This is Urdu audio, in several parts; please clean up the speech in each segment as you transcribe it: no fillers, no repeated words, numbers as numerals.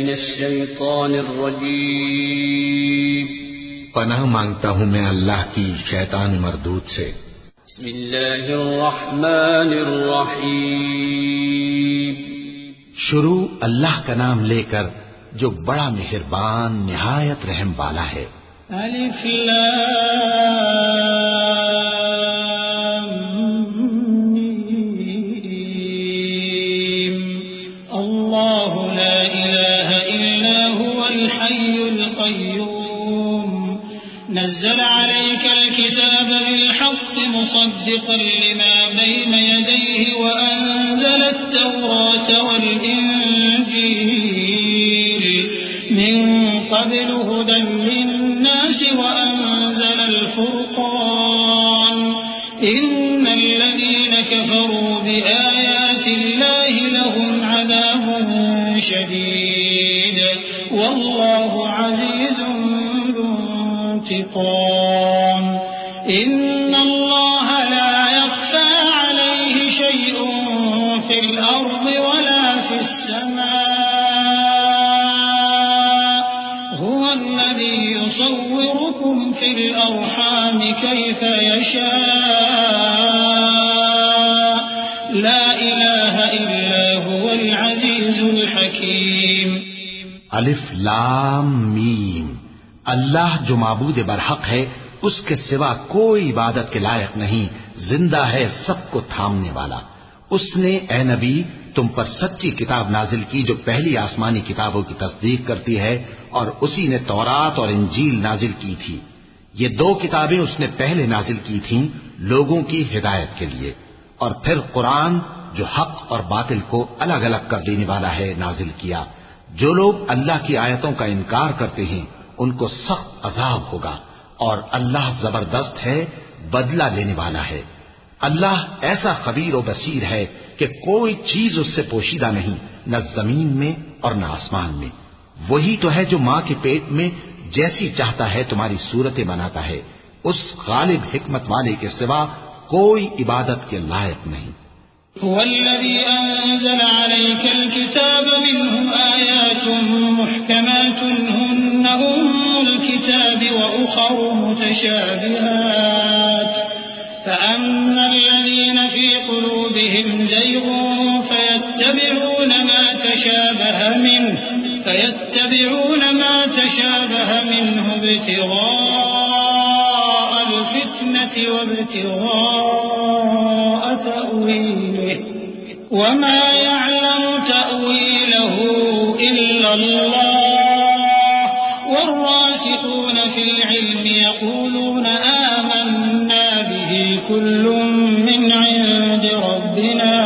من الشيطان الرجيم پناہ مانگتا ہوں میں اللہ کی شیطان مردود سے. بسم اللہ الرحمن الرحیم. شروع اللہ کا نام لے کر جو بڑا مہربان نہایت رحم والا ہے. الف لام میم. اللہ لا الہ الا هو الحی القیوم نزل عليك الكتاب بالحق مصدقا لما بين يديه وأنزل التوراة والإنجيل من قبل هدى للناس وأنزل الفرقان إن الذين كفروا بآيات الله لهم عذاب شديد والله عزيز انتقام. إن الله لا يخفى عليه شيء في الأرض ولا في السماء هو الذي يصوركم في الأرحام كيف يشاء لا إله إلا هو العزيز الحكيم. الف لام میم. اللہ جو معبود برحق ہے اس کے سوا کوئی عبادت کے لائق نہیں، زندہ ہے، سب کو تھامنے والا. اس نے اے نبی تم پر سچی کتاب نازل کی جو پہلی آسمانی کتابوں کی تصدیق کرتی ہے، اور اسی نے تورات اور انجیل نازل کی تھی. یہ دو کتابیں اس نے پہلے نازل کی تھیں لوگوں کی ہدایت کے لیے، اور پھر قرآن جو حق اور باطل کو الگ الگ کر دینے والا ہے نازل کیا. جو لوگ اللہ کی آیتوں کا انکار کرتے ہیں ان کو سخت عذاب ہوگا، اور اللہ زبردست ہے، بدلہ لینے والا ہے. اللہ ایسا خبیر و بصیر ہے کہ کوئی چیز اس سے پوشیدہ نہیں، نہ زمین میں اور نہ آسمان میں. وہی تو ہے جو ماں کے پیٹ میں جیسی چاہتا ہے تمہاری صورتیں بناتا ہے. اس غالب حکمت والے کے سوا کوئی عبادت کے لائق نہیں. هو الذي أنزل عليك الكتاب منه آيات محكمات هن الكتاب وأخر متشابهات فأما الذين في قلوبهم زيغ فيتبعون ما تشابه منه ابتغاء الفتنة وابتغاء تأويله وما يعلم تأويله إلا الله والراسخون في العلم يقولون آمنا به كل من عند ربنا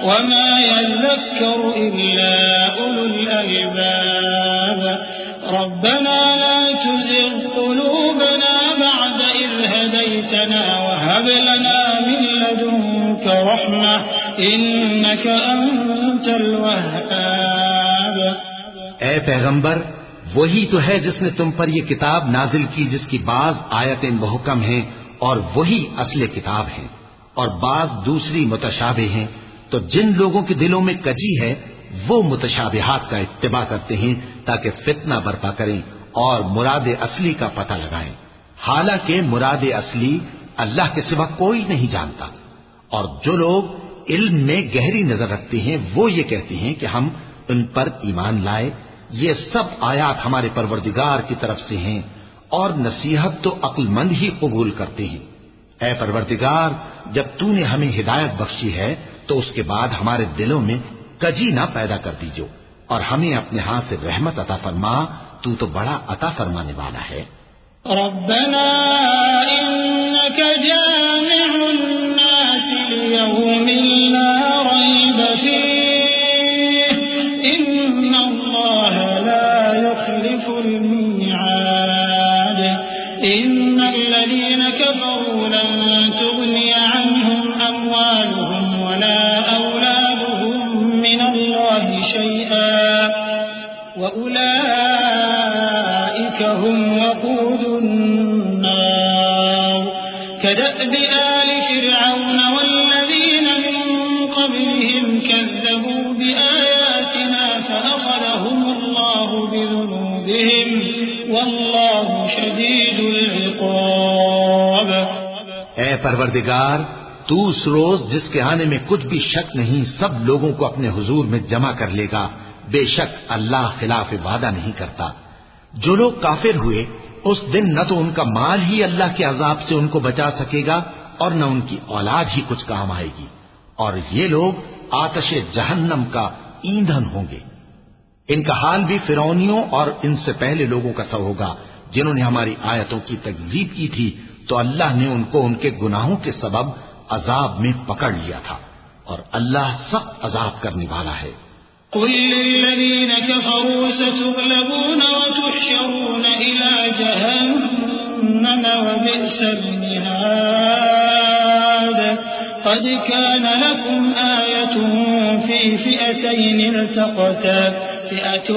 وما يذكر إلا أولو الألباب ربنا لا تزغ قلوبنا بعد إذ هديتنا وهب لنا من لدنك رحمة إنك أنت الوهاب. اے پیغمبر، وہی تو ہے جس نے تم پر یہ کتاب نازل کی جس کی بعض آیتیں محکم ہیں اور وہی اصل کتاب ہیں، اور بعض دوسری متشابہ ہیں. تو جن لوگوں کے دلوں میں کجی ہے وہ متشابہات کا اتباع کرتے ہیں تاکہ فتنہ برپا کریں اور مراد اصلی کا پتہ لگائیں، حالانکہ مراد اصلی اللہ کے سوا کوئی نہیں جانتا. اور جو لوگ علم میں گہری نظر رکھتے ہیں وہ یہ کہتے ہیں کہ ہم ان پر ایمان لائے. یہ سب آیات ہمارے پروردگار کی طرف سے ہیں اور نصیحت تو عقل مند ہی قبول کرتے ہیں. اے پروردگار، جب تو نے ہمیں ہدایت بخشی ہے تو اس کے بعد ہمارے دلوں میں کجی نہ پیدا کر دیجو اور ہمیں اپنے ہاتھ سے رحمت عطا فرما، تو بڑا عطا فرمانے والا ہے. ربنا انك جامع الناس ليوم لا ريب فيه ان الله لا يخلف الميعاد. ان الذين كفروا لن تغني عنهم اموالهم ولا اولادهم من الله شيئا واولئك هم وقود النار. كدأب آل فرعون والذين من قبلهم كذبوا بآياتنا فأخذهم شديد العقاب. اے پروردگار، تو اس روز جس کے آنے میں کچھ بھی شک نہیں سب لوگوں کو اپنے حضور میں جمع کر لے گا، بے شک اللہ خلاف وعدہ نہیں کرتا. جو لوگ کافر ہوئے اس دن نہ تو ان کا مال ہی اللہ کے عذاب سے ان کو بچا سکے گا اور نہ ان کی اولاد ہی کچھ کام آئے گی، اور یہ لوگ آتش جہنم کا ایندھن ہوں گے. ان کا حال بھی فرعونیوں اور ان سے پہلے لوگوں کا سا ہوگا جنہوں نے ہماری آیتوں کی تکذیب کی تھی، تو اللہ نے ان کو ان کے گناہوں کے سبب عذاب میں پکڑ لیا تھا، اور اللہ سخت عذاب کرنے والا ہے. قل للذين كفروا ستغلبون وتحشرون إلى جهنم وبئس المهاد. قد كان لكم آية في فئتين التقتا، فئة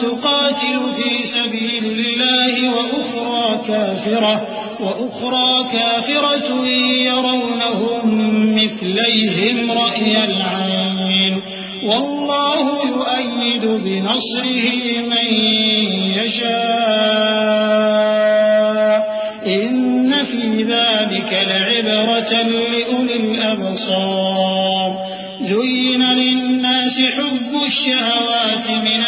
تقاتل في سبيل الله وأخرى كافرة يرونهم مثليهم رأي العين، والله يؤيد بنصره من يشاء، إن في ذلك لعبرة لأولي الأبصار. زين للناس حب الشهوات من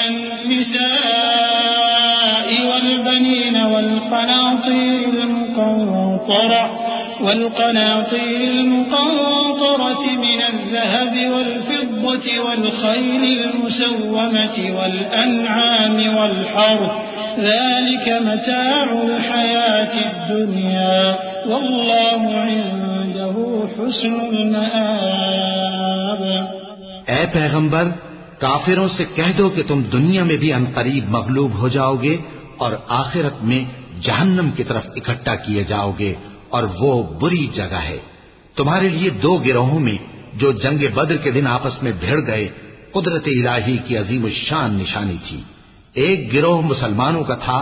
النساء والبنين والقناطير المقنطرة من الذهب والفضة والخيل المسومة والأنعام والحرث، ذلك متاع الحياة الدنيا، والله عنده حسن المآب. اے پیغمبر، کافروں سے کہہ دو کہ تم دنیا میں بھی عنقریب مغلوب ہو جاؤ گے اور آخرت میں جہنم کی طرف اکٹھا کیے جاؤ گے، اور وہ بری جگہ ہے. تمہارے لیے دو گروہوں میں جو جنگ بدر کے دن آپس میں بھیڑ گئے قدرت الہی کی عظیم الشان نشانی تھی. ایک گروہ مسلمانوں کا تھا،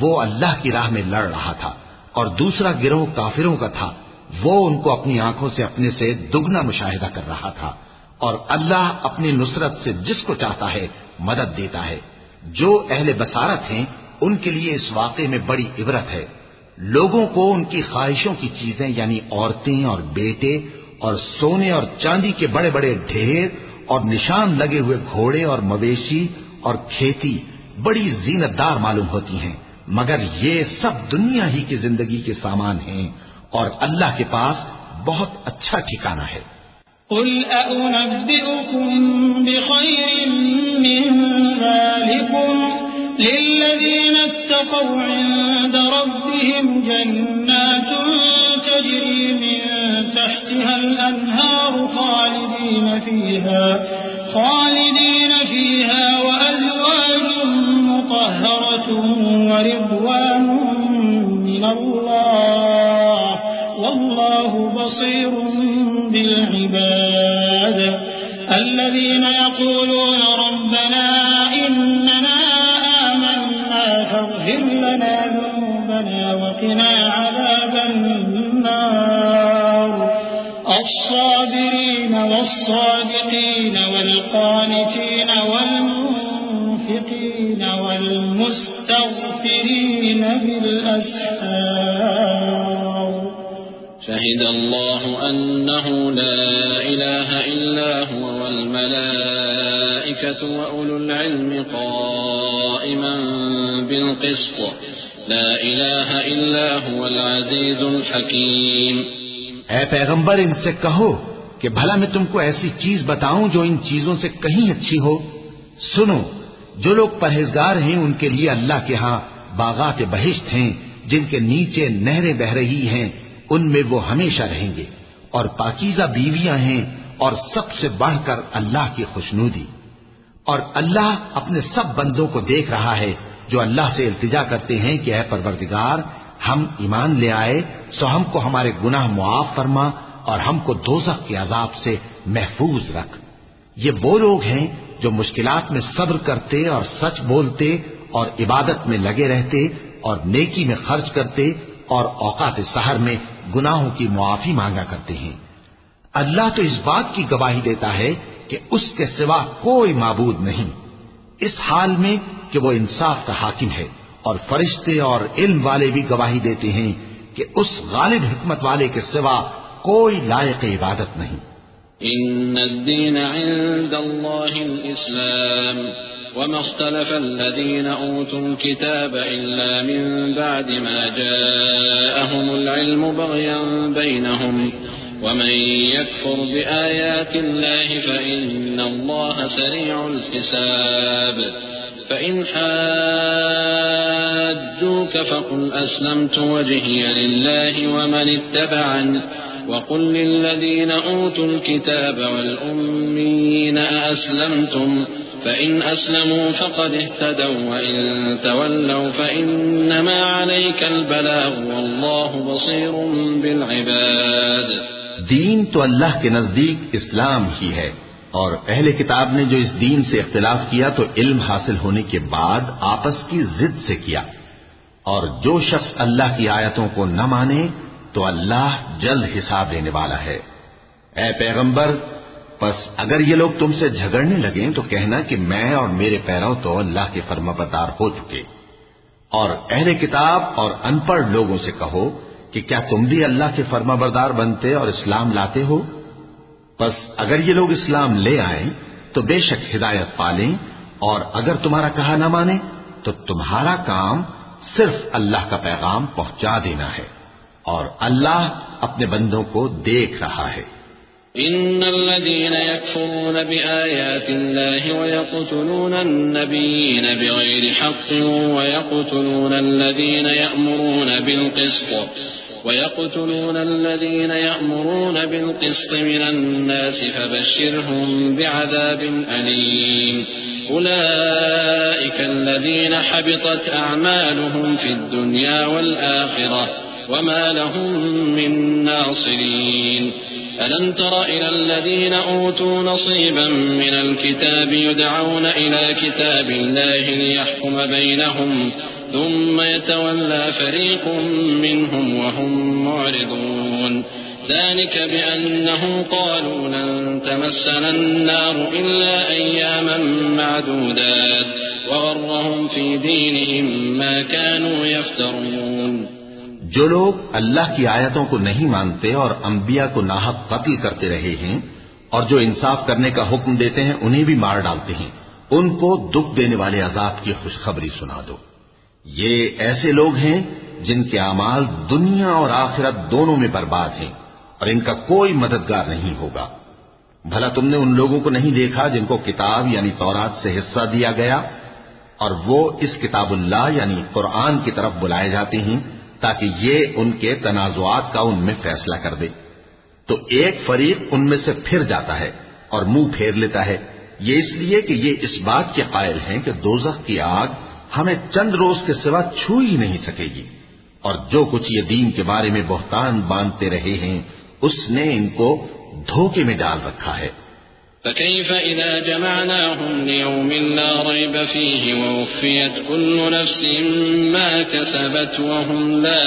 وہ اللہ کی راہ میں لڑ رہا تھا، اور دوسرا گروہ کافروں کا تھا، وہ ان کو اپنی آنکھوں سے اپنے سے دگنا مشاہدہ کر رہا تھا. اور اللہ اپنی نصرت سے جس کو چاہتا ہے مدد دیتا ہے. جو اہل بصارت ہیں ان کے لیے اس واقعے میں بڑی عبرت ہے. لوگوں کو ان کی خواہشوں کی چیزیں یعنی عورتیں اور بیٹے اور سونے اور چاندی کے بڑے بڑے ڈھیر اور نشان لگے ہوئے گھوڑے اور مویشی اور کھیتی بڑی زینت دار معلوم ہوتی ہیں، مگر یہ سب دنیا ہی کی زندگی کے سامان ہیں، اور اللہ کے پاس بہت اچھا ٹھکانہ ہے. قل أأنبئكم بخير من ذلكم للذين اتقوا عند ربهم جنات تجري من تحتها الأنهار خالدين فيها وأزواج مطهرة ورضوان من الله والله بصير بالعباد. الذين يقولون ربنا إننا آمنا فاغفر لنا ذنوبنا وقنا عذاب النار. الصابرين والصادقين والقانتين والمنفقين والمستغفرين بالأسحار. شهد الله أنه لا إله إلا هو والملائكة وأولو العلم قائما بالقسط لا إله إلا هو العزيز الحكيم. اے پیغمبر، ان سے کہو کہ بھلا میں تم کو ایسی چیز بتاؤں جو ان چیزوں سے کہیں اچھی ہو. سنو، جو لوگ پرہیزگار ہیں ان کے لیے اللہ کے ہاں باغات بہشت ہیں جن کے نیچے نہریں بہ رہی ہیں، ان میں وہ ہمیشہ رہیں گے، اور پاکیزہ بیویاں ہیں، اور سب سے بڑھ کر اللہ کی خوشنودی. اور اللہ اپنے سب بندوں کو دیکھ رہا ہے جو اللہ سے التجا کرتے ہیں کہ اے پروردگار، ہم ایمان لے آئے سو ہم کو ہمارے گناہ معاف فرما اور ہم کو دوزخ کے عذاب سے محفوظ رکھ. یہ وہ لوگ ہیں جو مشکلات میں صبر کرتے اور سچ بولتے اور عبادت میں لگے رہتے اور نیکی میں خرچ کرتے اور اوقات سحر میں گناہوں کی معافی مانگا کرتے ہیں. اللہ تو اس بات کی گواہی دیتا ہے کہ اس کے سوا کوئی معبود نہیں، اس حال میں کہ وہ انصاف کا حاکم ہے اور فرشتے اور علم والے بھی گواہی دیتے ہیں کہ اس غالب حکمت والے کے سوا کوئی لائق عبادت نہیں۔ إن الدين عند الله الإسلام وما اختلف الذين أوتوا الكتاب إلا من بعد ما جاءهم العلم بغيا بينهم ومن يكفر بآيات الله فإن الله سريع الحساب فإن حاجوك فقل أسلمت وجهي لله ومن اتبعني وقل للذين أوتوا الكتاب والأميين أأسلمتم فإن أسلموا فقد اهتدوا وإن تولوا فإنما عليك البلاغ والله بصير بالعباد۔ دین تو اللہ کے نزدیک اسلام ہی ہے، اور اہل کتاب نے جو اس دین سے اختلاف کیا تو علم حاصل ہونے کے بعد آپس کی ضد سے کیا، اور جو شخص اللہ کی آیتوں کو نہ مانے تو اللہ جلد حساب لینے والا ہے۔ اے پیغمبر، پس اگر یہ لوگ تم سے جھگڑنے لگیں تو کہنا کہ میں اور میرے پیرو تو اللہ کے فرمانبردار ہو چکے، اور اہل کتاب اور ان پڑھ لوگوں سے کہو کہ کیا تم بھی اللہ کے فرمانبردار بنتے اور اسلام لاتے ہو؟ پس اگر یہ لوگ اسلام لے آئیں تو بے شک ہدایت پالیں، اور اگر تمہارا کہا نہ مانے تو تمہارا کام صرف اللہ کا پیغام پہنچا دینا ہے، اور اللہ اپنے بندوں کو دیکھ رہا ہے۔ إن الذين يكفرون بآيات الله ويقتلون النبيين بغير حق ويقتلون الذين يأمرون بالقسط من الناس فبشرهم بعذاب أليم أولئك الذين حبطت أعمالهم في الدنيا والآخرة وما لهم من ناصرين ألم تر إلى الذين أوتوا نصيبا من الكتاب يدعون إلى كتاب الله ليحكم بينهم ثم يتولى فريق منهم وهم معرضون ذلك بأنهم قالوا لن تمسنا النار إلا أياما معدودات وغرهم في دينهم ما كانوا يفترون۔ جو لوگ اللہ کی آیتوں کو نہیں مانتے اور انبیاء کو ناحق قتل کرتے رہے ہیں اور جو انصاف کرنے کا حکم دیتے ہیں انہیں بھی مار ڈالتے ہیں، ان کو دکھ دینے والے عذاب کی خوشخبری سنا دو۔ یہ ایسے لوگ ہیں جن کے اعمال دنیا اور آخرت دونوں میں برباد ہیں اور ان کا کوئی مددگار نہیں ہوگا۔ بھلا تم نے ان لوگوں کو نہیں دیکھا جن کو کتاب یعنی تورات سے حصہ دیا گیا اور وہ اس کتاب اللہ یعنی قرآن کی طرف بلائے جاتے ہیں تاکہ یہ ان کے تنازعات کا ان میں فیصلہ کر دے، تو ایک فریق ان میں سے پھر جاتا ہے اور منہ پھیر لیتا ہے، یہ اس لیے کہ یہ اس بات کے قائل ہیں کہ دوزخ کی آگ ہمیں چند روز کے سوا چھو ہی نہیں سکے گی، اور جو کچھ یہ دین کے بارے میں بہتان باندھتے رہے ہیں اس نے ان کو دھوکے میں ڈال رکھا ہے۔ فكيف إذا جمعناهم ليوم لا ريب فيه ووفيت كل نفس ما كسبت وهم لا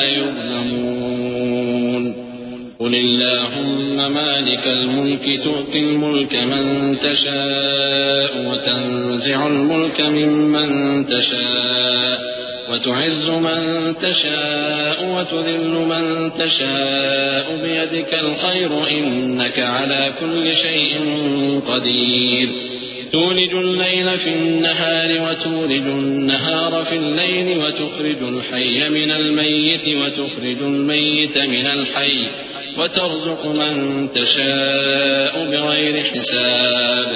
يظلمون قل اللهم مالك الملك تؤتي الملك من تشاء وتنزع الملك ممن تشاء وتعز من تشاء وتذل من تشاء بيدك الخير إنك على كل شيء قدير تولج الليل في النهار وتولج النهار في الليل وتخرج الحي من الميت وتخرج الميت من الحي وترزق من تشاء بغير حساب۔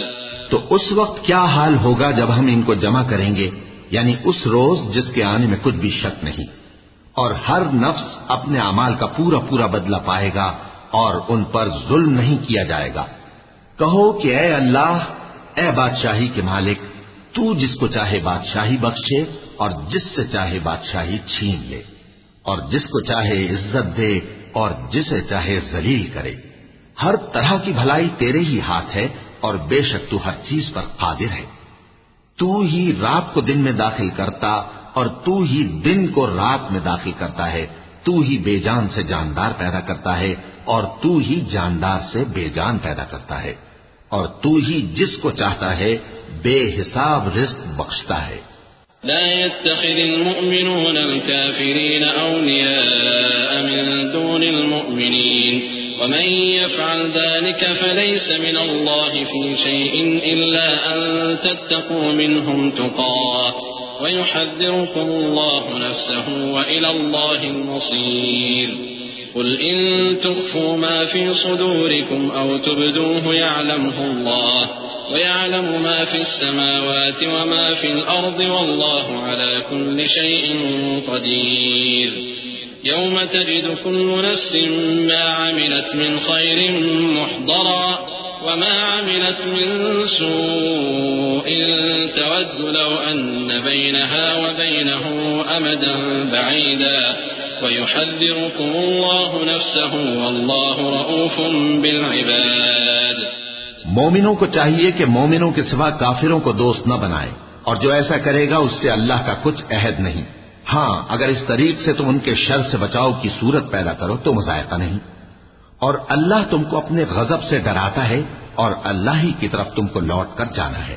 تو اس وقت کیا حال ہوگا جب ہم ان کو جمع کریں گے، یعنی اس روز جس کے آنے میں کچھ بھی شک نہیں، اور ہر نفس اپنے اعمال کا پورا پورا بدلہ پائے گا اور ان پر ظلم نہیں کیا جائے گا۔ کہو کہ اے اللہ، اے بادشاہی کے مالک، تو جس کو چاہے بادشاہی بخشے اور جس سے چاہے بادشاہی چھین لے، اور جس کو چاہے عزت دے اور جسے چاہے ذلیل کرے۔ ہر طرح کی بھلائی تیرے ہی ہاتھ ہے اور بے شک تو ہر چیز پر قادر ہے۔ تو ہی رات کو دن میں داخل کرتا اور تو ہی دن کو رات میں داخل کرتا ہے، تو ہی بے جان سے جاندار پیدا کرتا ہے اور تو ہی جاندار سے بے جان پیدا کرتا ہے، اور تو ہی جس کو چاہتا ہے بے حساب رزق بخشتا ہے۔ لا يتخذ المؤمنون الكافرين أولياء من دون المؤمنين ومن يفعل ذلك فليس من الله في شيء إلا أن تتقوا منهم تقاه ويحذركم الله نفسه وإلى الله المصير قل إن تخفوا ما في صدوركم أو تبدوه يعلمه الله ويعلم ما في السماوات وما في الأرض والله على كل شيء قدير يوم تجد كل نفس ما عملت من خير محضرا وما عملت من سوء تود لو أن بينها وبينه أمدا بعيدا ويحذركم الله نفسه والله رؤوف بالعباد. مومنوں کو چاہیے کہ مومنوں کے سوا کافروں کو دوست نہ بنائے، اور جو ایسا کرے گا اس سے اللہ کا کچھ عہد نہیں. ہاں اگر اس طریق سے تم ان کے شر سے بچاؤ کی صورت پیدا کرو تو مذائقہ نہیں. اور اللہ تم کو اپنے غضب سے ڈراتا ہے اور اللہ ہی کی طرف تم کو لوٹ کر جانا ہے.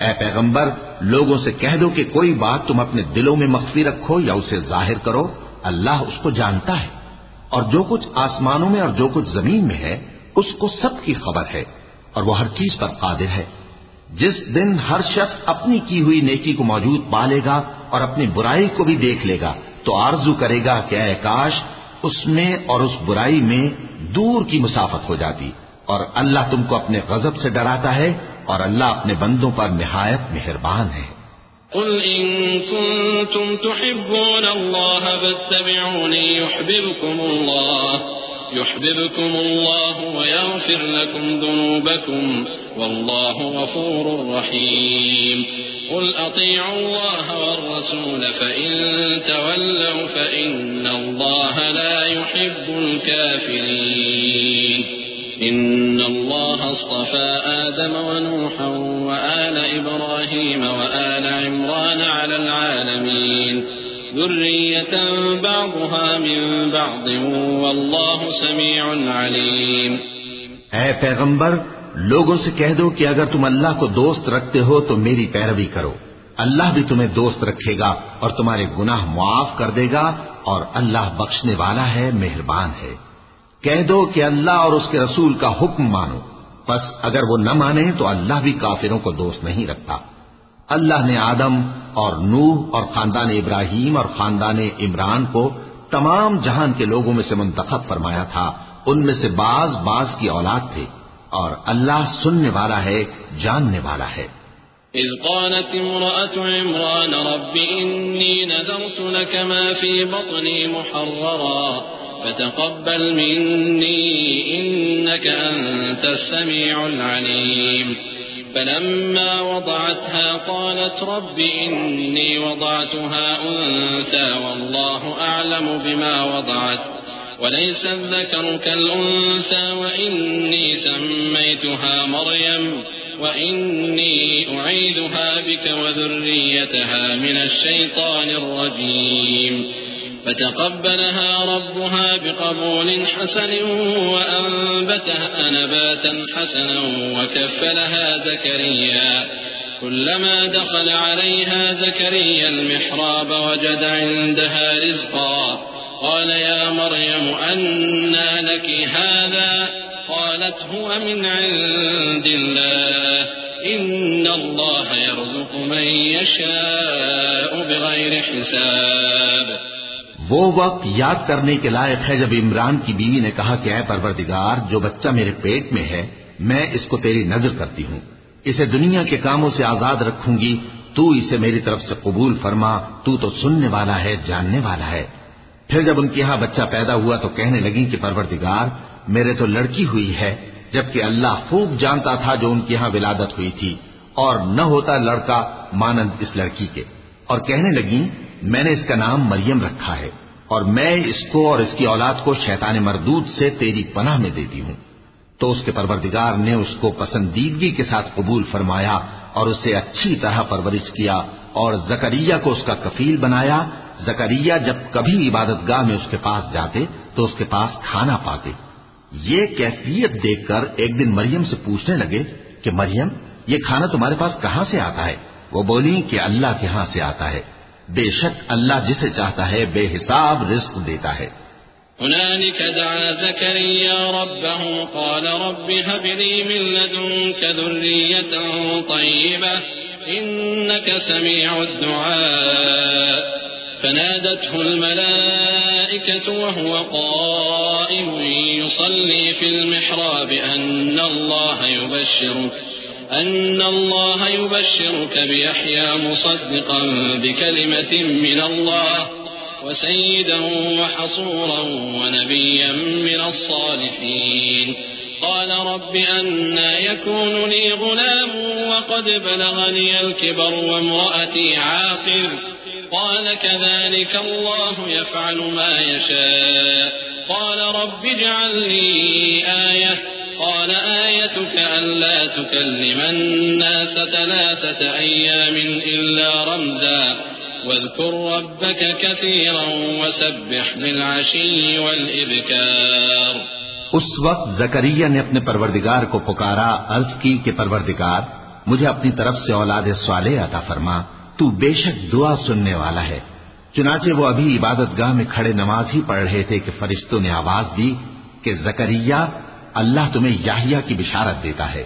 اے پیغمبر لوگوں سے کہہ دو کہ کوئی بات تم اپنے دلوں میں مخفی رکھو یا اسے ظاہر کرو، اللہ اس کو جانتا ہے، اور جو کچھ آسمانوں میں اور جو کچھ زمین میں ہے اس کو سب کی خبر ہے، اور وہ ہر چیز پر قادر ہے. جس دن ہر شخص اپنی کی ہوئی نیکی کو موجود پا لے گا اور اپنی برائی کو بھی دیکھ لے گا تو آرزو کرے گا کہ اے کاش اس میں اور اس برائی میں دور کی مسافت ہو جاتی. اور اللہ تم کو اپنے غضب سے ڈراتا ہے اور اللہ اپنے بندوں پر نہایت مہربان ہے. قل إن كنتم تحبون الله فاتبعوني يحببكم الله ويغفر لكم ذنوبكم والله غفور رحيم. قل أطيعوا الله والرسول فإن تولوا فإن الله لا يحب الكافرين. إن الله اصطفى آدم ونوحا وآل إبراهيم وآل عمران على العالمين ذرية بعضها من بعض والله سميع عليم. اے پیغمبر لوگوں سے کہہ دو کہ اگر تم اللہ کو دوست رکھتے ہو تو میری پیروی کرو، اللہ بھی تمہیں دوست رکھے گا اور تمہارے گناہ معاف کر دے گا، اور اللہ بخشنے والا ہے، مہربان ہے. کہہ دو کہ اللہ اور اس کے رسول کا حکم مانو، پس اگر وہ نہ مانے تو اللہ بھی کافروں کو دوست نہیں رکھتا. اللہ نے آدم اور نوح اور خاندان ابراہیم اور خاندان عمران کو تمام جہان کے لوگوں میں سے منتخب فرمایا تھا، ان میں سے بعض کی اولاد تھے، اور اللہ سننے والا ہے، جاننے والا ہے. إذ قالت امرأة عمران رب إني نذرت لك ما في بطني محررا فتقبل مني إنك أنت السميع العليم. فلما وضعتها قالت رب إني وضعتها أنثى والله أعلم بما وضعت وليس الذكر كالأنثى وإني سميتها مريم وإني أعيذها بك وذريتها من الشيطان الرجيم. فتقبلها ربها بقبول حسن وأنبتها نباتا حسنا وكفلها زكريا. كلما دخل عليها زكريا المحراب وجد عندها رزقا قال يا مريم أنى لك هذا قالت هو من عند الله إن الله يرزق من يشاء بغير حساب. وہ وقت یاد کرنے کے لائق ہے جب عمران کی بیوی نے کہا کہ اے پروردگار جو بچہ میرے پیٹ میں ہے میں اس کو تیری نظر کرتی ہوں، اسے دنیا کے کاموں سے آزاد رکھوں گی، تو اسے میری طرف سے قبول فرما، تو سننے والا ہے، جاننے والا ہے. پھر جب ان کے یہاں بچہ پیدا ہوا تو کہنے لگی کہ پروردگار میرے تو لڑکی ہوئی ہے، جبکہ اللہ خوب جانتا تھا جو ان کے یہاں ولادت ہوئی تھی، اور نہ ہوتا لڑکا مانند اس لڑکی کے. اور کہنے لگی میں نے اس کا نام مریم رکھا ہے، اور میں اس کو اور اس کی اولاد کو شیطان مردود سے تیری پناہ میں دیتی ہوں. تو اس کے پروردگار نے اس کو پسندیدگی کے ساتھ قبول فرمایا اور اسے اچھی طرح پرورش کیا اور زکریا کو اس کا کفیل بنایا. زکریا جب کبھی عبادت گاہ میں اس کے پاس جاتے تو اس کے پاس کھانا پاتے. یہ کیفیت دیکھ کر ایک دن مریم سے پوچھنے لگے کہ مریم یہ کھانا تمہارے پاس کہاں سے آتا ہے؟ وہ بولی کہ اللہ کے ہاں سے آتا ہے، بے شک اللہ جسے چاہتا ہے بے حساب رزق دیتا ہے۔ هنالك دعا زكريا ربه قال رب هب لي من لدنك ذرية طيبة إنك سميع الدعاء فنادته الملائكة وهو قائم يصلي في المحراب أن الله يبشرك بيحيى مصدقا بكلمة من الله وسيدا وحصورا ونبيا من الصالحين قال رب أنى يكون لي غلام وقد بلغني الكبر وامرأتي عاقر قال كذلك الله يفعل ما يشاء قال رب اجعل لي آية قال آيتك ألا تكلم الناس 3 أيام إلا رمزا واذكر ربك كثيرا وسبح بالعشي والإبكار۔ اس وقت زکریا نے اپنے پروردگار کو پکارا، عرض کی کہ پروردگار مجھے اپنی طرف سے اولاد صالح عطا فرما، تو بے شک دعا سننے والا ہے۔ چنانچہ وہ ابھی عبادت گاہ میں کھڑے نماز ہی پڑھ رہے تھے کہ فرشتوں نے آواز دی کہ زکریا اللہ تمہیں یحییٰ کی بشارت دیتا ہے،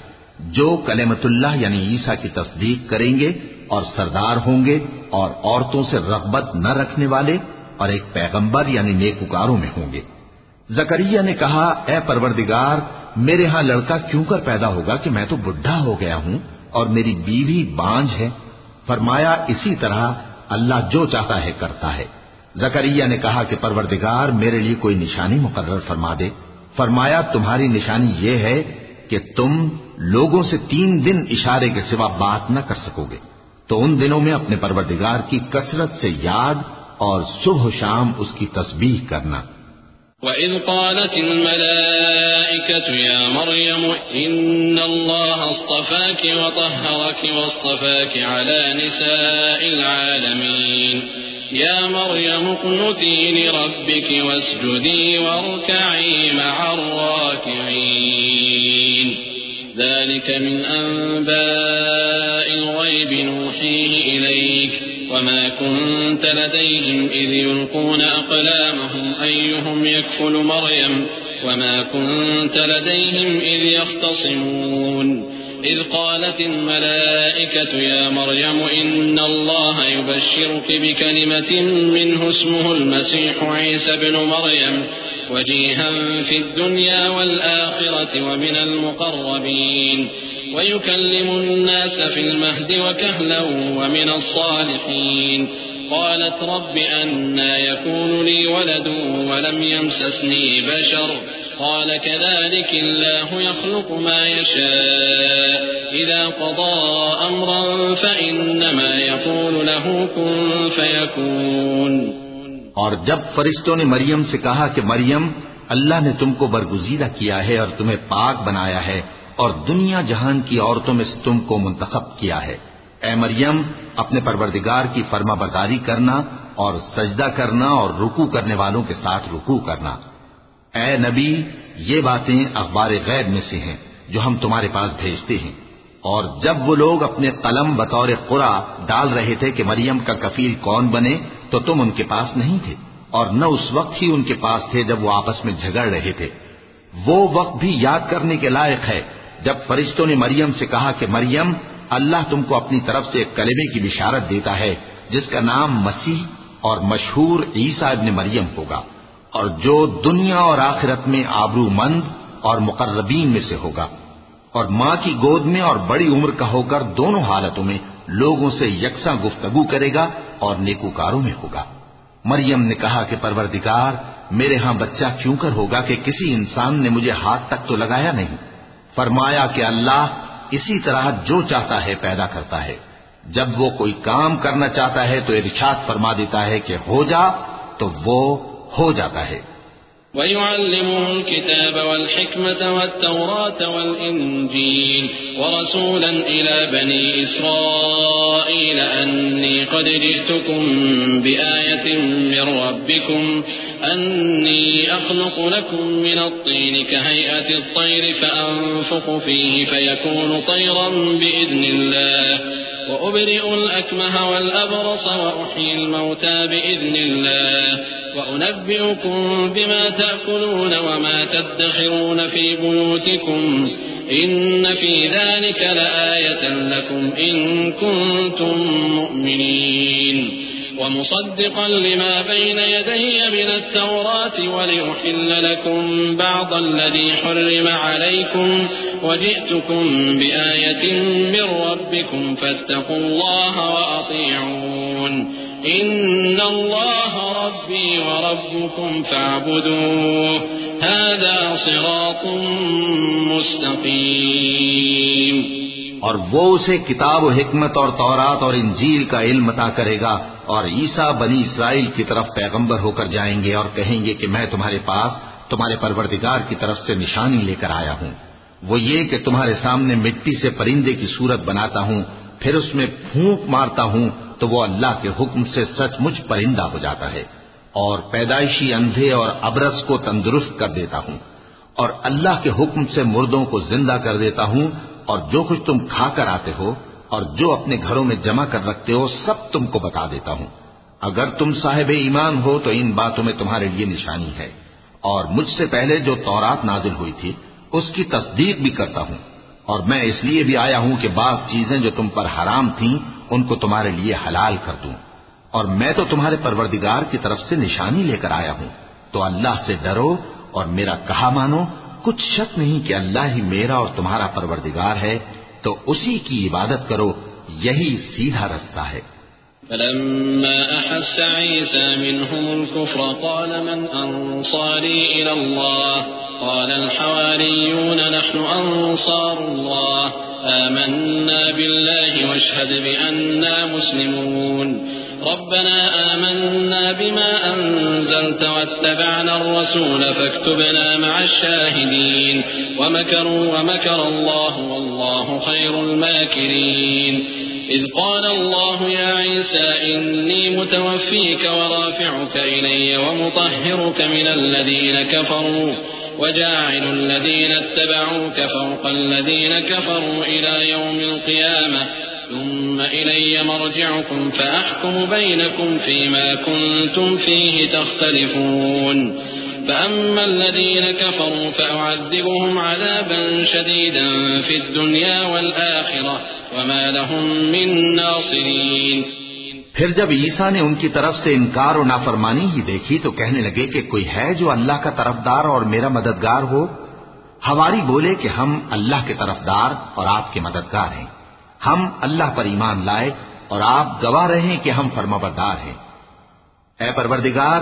جو کلمت اللہ یعنی عیسیٰ کی تصدیق کریں گے اور سردار ہوں گے اور عورتوں سے رغبت نہ رکھنے والے اور ایک پیغمبر یعنی نیکوکاروں میں ہوں گے۔ زکریا نے کہا اے پروردگار میرے ہاں لڑکا کیوں کر پیدا ہوگا کہ میں تو بڈھا ہو گیا ہوں اور میری بیوی بانجھ ہے۔ فرمایا اسی طرح اللہ جو چاہتا ہے کرتا ہے۔ زکریا نے کہا کہ پروردگار میرے لیے کوئی نشانی مقرر فرما دے۔ فرمایا تمہاری نشانی یہ ہے کہ تم لوگوں سے 3 دن اشارے کے سوا بات نہ کر سکو گے، تو ان دنوں میں اپنے پروردگار کی کثرت سے یاد اور صبح و شام اس کی تسبیح کرنا۔ وَإِذْ قَالَتِ الْمَلَائِكَةُ يَا مَرْيَمُ إِنَّ اللَّهَ اصْطَفَاكِ وَطَهَّرَكِ وَاصْطَفَاكِ عَلَى نِسَاءِ الْعَالَمِينَ يَا مَرْيَمُ اقْنُتِي لِرَبِّكِ وَاسْجُدِي وَارْكَعِي مَعَ الرَّاكِعِينَ ذلك من أنباء الغيب نوحيه إليك وما كنت لديهم إذ يلقون أقلامهم أيهم يكفل مريم وما كنت لديهم إذ يختصمون إذ قالت الملائكة يا مريم إن الله يبشرك بكلمة منه اسمه المسيح عيسى بن مريم وجيها في الدنيا والآخرة ومن المقربين ويكلم الناس في المهد وكهلا ومن الصالحين قالت رب أنى يكون لي ولد ولم يمسسني بشر قال كذلك الله يخلق ما يشاء إذا قضى أمرا فإنما يقول له كن فيكون۔ اور جب فرشتوں نے مریم سے کہا کہ مریم اللہ نے تم کو برگزیدہ کیا ہے اور تمہیں پاک بنایا ہے اور دنیا جہان کی عورتوں میں سے تم کو منتخب کیا ہے، اے مریم اپنے پروردگار کی فرما برداری کرنا اور سجدہ کرنا اور رکوع کرنے والوں کے ساتھ رکوع کرنا۔ اے نبی یہ باتیں اخبار غیب میں سے ہیں جو ہم تمہارے پاس بھیجتے ہیں۔ اور جب وہ لوگ اپنے قلم بطور قرعہ ڈال رہے تھے کہ مریم کا کفیل کون بنے تو تم ان کے پاس نہیں تھے، اور نہ اس وقت ہی ان کے پاس تھے جب وہ آپس میں جھگڑ رہے تھے۔ وہ وقت بھی یاد کرنے کے لائق ہے جب فرشتوں نے مریم سے کہا کہ مریم اللہ تم کو اپنی طرف سے ایک کلمے کی بشارت دیتا ہے جس کا نام مسیح اور مشہور عیسیٰ ابن مریم ہوگا، اور جو دنیا اور آخرت میں آبرو مند اور مقربین میں سے ہوگا، اور ماں کی گود میں اور بڑی عمر کا ہو کر دونوں حالتوں میں لوگوں سے یکساں گفتگو کرے گا اور نیکوکاروں میں ہوگا۔ مریم نے کہا کہ پروردگار میرے ہاں بچہ کیوں کر ہوگا کہ کسی انسان نے مجھے ہاتھ تک تو لگایا نہیں۔ فرمایا کہ اللہ اسی طرح جو چاہتا ہے پیدا کرتا ہے، جب وہ کوئی کام کرنا چاہتا ہے تو ارشاد فرما دیتا ہے کہ ہو جا تو وہ ہو جاتا ہے۔ وَيُعَلِّمُهُ الْكِتَابَ وَالْحِكْمَةَ وَالتَّوْرَاةَ وَالْإِنْجِيلَ وَرَسُولًا إِلَى بَنِي إِسْرَائِيلَ أَنِّي قَدْ جِئْتُكُمْ بِآيَةٍ مِّن رَّبِّكُمْ أَنِّي أَخْلُقُ لَكُم مِّنَ الطِّينِ كَهَيْئَةِ الطَّيْرِ فَأَنفُخُ فِيهِ فَيَكُونُ طَيْرًا بِإِذْنِ اللَّهِ وأبرئ الأكمه والأبرص وأحيي الموتى بإذن الله وأنبئكم بما تأكلون وما تدخرون في بيوتكم إن في ذلك لآية لكم إن كنتم مؤمنين ومصدقا لما بين يدي من التوراة ولأحل لكم بعض الذي حرم عليكم وجئتكم بآية من ربكم فاتقوا الله وأطيعون إن الله ربي وربكم فاعبدوه هذا صراط مستقيم. اور وہ اسے کتاب و حکمت اور تورات اور انجیل کا علم عطا کرے گا، اور عیسیٰ بنی اسرائیل کی طرف پیغمبر ہو کر جائیں گے اور کہیں گے کہ میں تمہارے پاس تمہارے پروردگار کی طرف سے نشانی لے کر آیا ہوں، وہ یہ کہ تمہارے سامنے مٹی سے پرندے کی صورت بناتا ہوں، پھر اس میں پھونک مارتا ہوں تو وہ اللہ کے حکم سے سچ مچ پرندہ ہو جاتا ہے، اور پیدائشی اندھے اور ابرص کو تندرست کر دیتا ہوں، اور اللہ کے حکم سے مردوں کو زندہ کر دیتا ہوں، اور جو کچھ تم کھا کر آتے ہو اور جو اپنے گھروں میں جمع کر رکھتے ہو سب تم کو بتا دیتا ہوں. اگر تم صاحب ایمان ہو تو ان باتوں میں تمہارے لیے نشانی ہے، اور مجھ سے پہلے جو تورات نازل ہوئی تھی اس کی تصدیق بھی کرتا ہوں، اور میں اس لیے بھی آیا ہوں کہ بعض چیزیں جو تم پر حرام تھیں ان کو تمہارے لیے حلال کر دوں، اور میں تو تمہارے پروردگار کی طرف سے نشانی لے کر آیا ہوں. تو اللہ سے ڈرو اور میرا کہا مانو، کچھ شک نہیں کہ اللہ ہی میرا اور تمہارا پروردگار ہے، تو اسی کی عبادت کرو، یہی سیدھا رستہ ہے. فلما أحس عيسى منهم الكفر قال من أنصاري إلى الله قال الحواريون نحن أنصار الله آمنا بالله واشهد بأننا مسلمون ربنا آمنا بما أنزلت واتبعنا الرسول فاكتبنا مع الشاهدين ومكروا ومكر الله والله خير الماكرين إذ قال الله يا عيسى إني متوفيك ورافعك إلي ومطهرك من الذين كفروا وجاعل الذين اتبعوك فوق الذين كفروا إلى يوم القيامة ثم إلي مرجعكم فأحكم بينكم فيما كنتم فيه تختلفون فأما الذين كفروا فأعذبهم عذابا شديدا في الدنيا والآخرة وما لهم من ناصرين. پھر جب عیسیٰ نے ان کی طرف سے انکار و نافرمانی ہی دیکھی تو کہنے لگے کہ کوئی ہے جو اللہ کا طرفدار اور میرا مددگار ہو. حواری بولے کہ ہم اللہ کے طرفدار اور آپ کے مددگار ہیں، ہم اللہ پر ایمان لائے اور آپ گواہ رہیں کہ ہم فرمانبردار ہیں. اے پروردگار،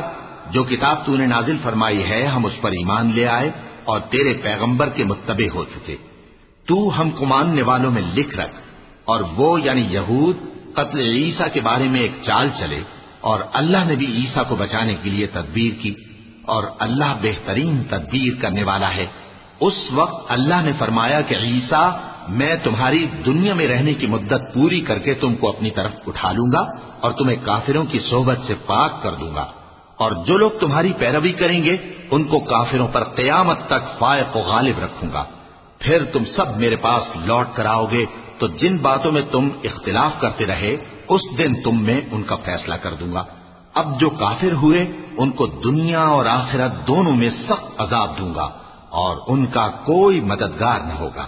جو کتاب تو نے نازل فرمائی ہے ہم اس پر ایمان لے آئے اور تیرے پیغمبر کے متبع ہو چکے. تو ہم کو ماننے والوں میں لکھ رکھ. اور وہ یعنی یہود قتل عیسیٰ کے بارے میں ایک چال چلے، اور اللہ نے بھی عیسیٰ کو بچانے کے لیے تدبیر کی، اور اللہ بہترین تدبیر کرنے والا ہے. اس وقت اللہ نے فرمایا کہ عیسیٰ، میں تمہاری دنیا میں رہنے کی مدت پوری کر کے تم کو اپنی طرف اٹھا لوں گا اور تمہیں کافروں کی صحبت سے پاک کر دوں گا، اور جو لوگ تمہاری پیروی کریں گے ان کو کافروں پر قیامت تک فائق و غالب رکھوں گا. پھر تم سب میرے پاس لوٹ کر آؤ گے تو جن باتوں میں تم اختلاف کرتے رہے اس دن تم میں ان کا فیصلہ کر دوں گا. اب جو کافر ہوئے ان کو دنیا اور آخرت دونوں میں سخت عذاب دوں گا اور ان کا کوئی مددگار نہ ہوگا.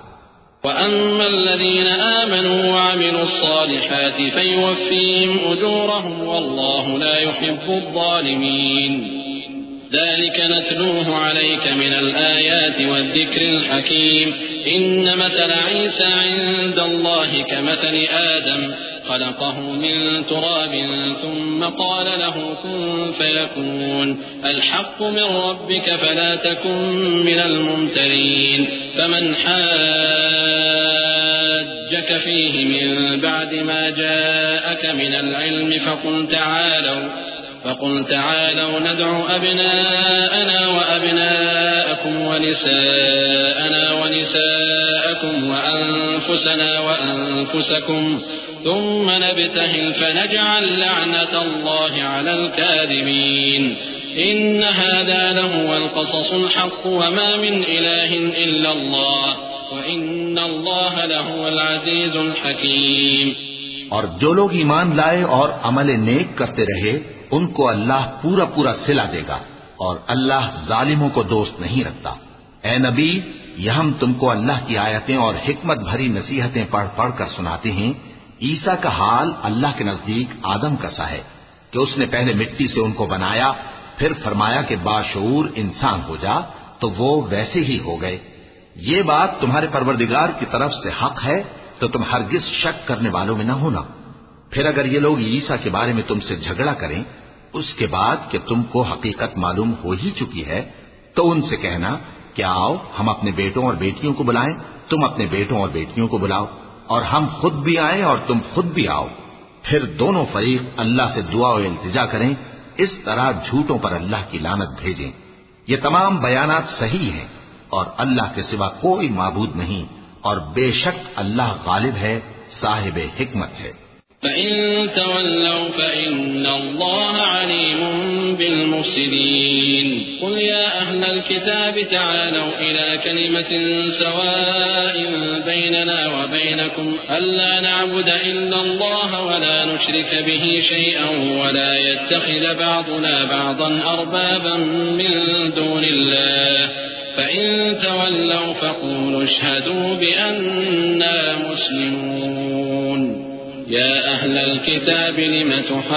وَأَمَّا الَّذِينَ آمَنُوا وَعَمِلُوا الصَّالِحَاتِ فَيُوَفِّيهِمْ أُجُورَهُمْ وَاللَّهُ لَا يُحِبُّ الظَّالِمِينَ ذلك نتلوه عليك من الآيات والذكر الحكيم إن مثل عيسى عند الله كمثل آدم خلقه من تراب ثم قال له كن فيكون الحق من ربك فلا تكن من الممترين فمن حاجك فيه من بعد ما جاءك من العلم فقل تعالوا ندعو أبناءنا وأبناءكم ونساءنا ونساءكم وأنفسنا وأنفسكم ثم نبتهل فنجعل لعنة الله على الكاذبين إن هذا لهو القصص الحق وما من إله إلا الله وإن الله لهو العزيز الحكيم. اور جو لوگ ایمان لائے اور عمل نیک کرتے رہے ان کو اللہ پورا پورا صلہ دے گا، اور اللہ ظالموں کو دوست نہیں رکھتا۔ اے نبی، یہ ہم تم کو اللہ کی آیتیں اور حکمت بھری نصیحتیں پڑھ پڑھ کر سناتے ہیں۔ عیسیٰ کا حال اللہ کے نزدیک آدم کا سا ہے کہ اس نے پہلے مٹی سے ان کو بنایا، پھر فرمایا کہ باشعور انسان ہو جا، تو وہ ویسے ہی ہو گئے۔ یہ بات تمہارے پروردگار کی طرف سے حق ہے، تو تم ہرگز شک کرنے والوں میں نہ ہونا۔ پھر اگر یہ لوگ عیسیٰ کے بارے میں تم سے جھگڑا کریں اس کے بعد کہ تم کو حقیقت معلوم ہو ہی چکی ہے، تو ان سے کہنا کہ آؤ ہم اپنے بیٹوں اور بیٹیوں کو بلائیں، تم اپنے بیٹوں اور بیٹیوں کو بلاؤ، اور ہم خود بھی آئیں اور تم خود بھی آؤ، پھر دونوں فریق اللہ سے دعا و التجا کریں، اس طرح جھوٹوں پر اللہ کی لعنت بھیجیں۔ یہ تمام بیانات صحیح ہیں، اور اللہ کے سوا کوئی معبود نہیں، اور بے شک اللہ غالب ہے، صاحب حکمت ہے۔ فَإِن تَوَلَّوْا فَإِنَّ اللَّهَ عَلِيمٌ بِالْمُفْسِدِينَ قُلْ يَا أَهْلَ الْكِتَابِ تَعَالَوْا إِلَى كَلِمَةٍ سَوَاءٍ بَيْنَنَا وَبَيْنَكُمْ أَلَّا نَعْبُدَ إِلَّا اللَّهَ وَلَا نُشْرِكَ بِهِ شَيْئًا وَلَا يَتَّخِذَ بَعْضُنَا بَعْضًا أَرْبَابًا مِّن دُونِ اللَّهِ فَإِن تَوَلَّوْا فَقُولُوا اشْهَدُوا بِأَنَّا مُسْلِمُونَ يا أهل الكتاب لم تحاجون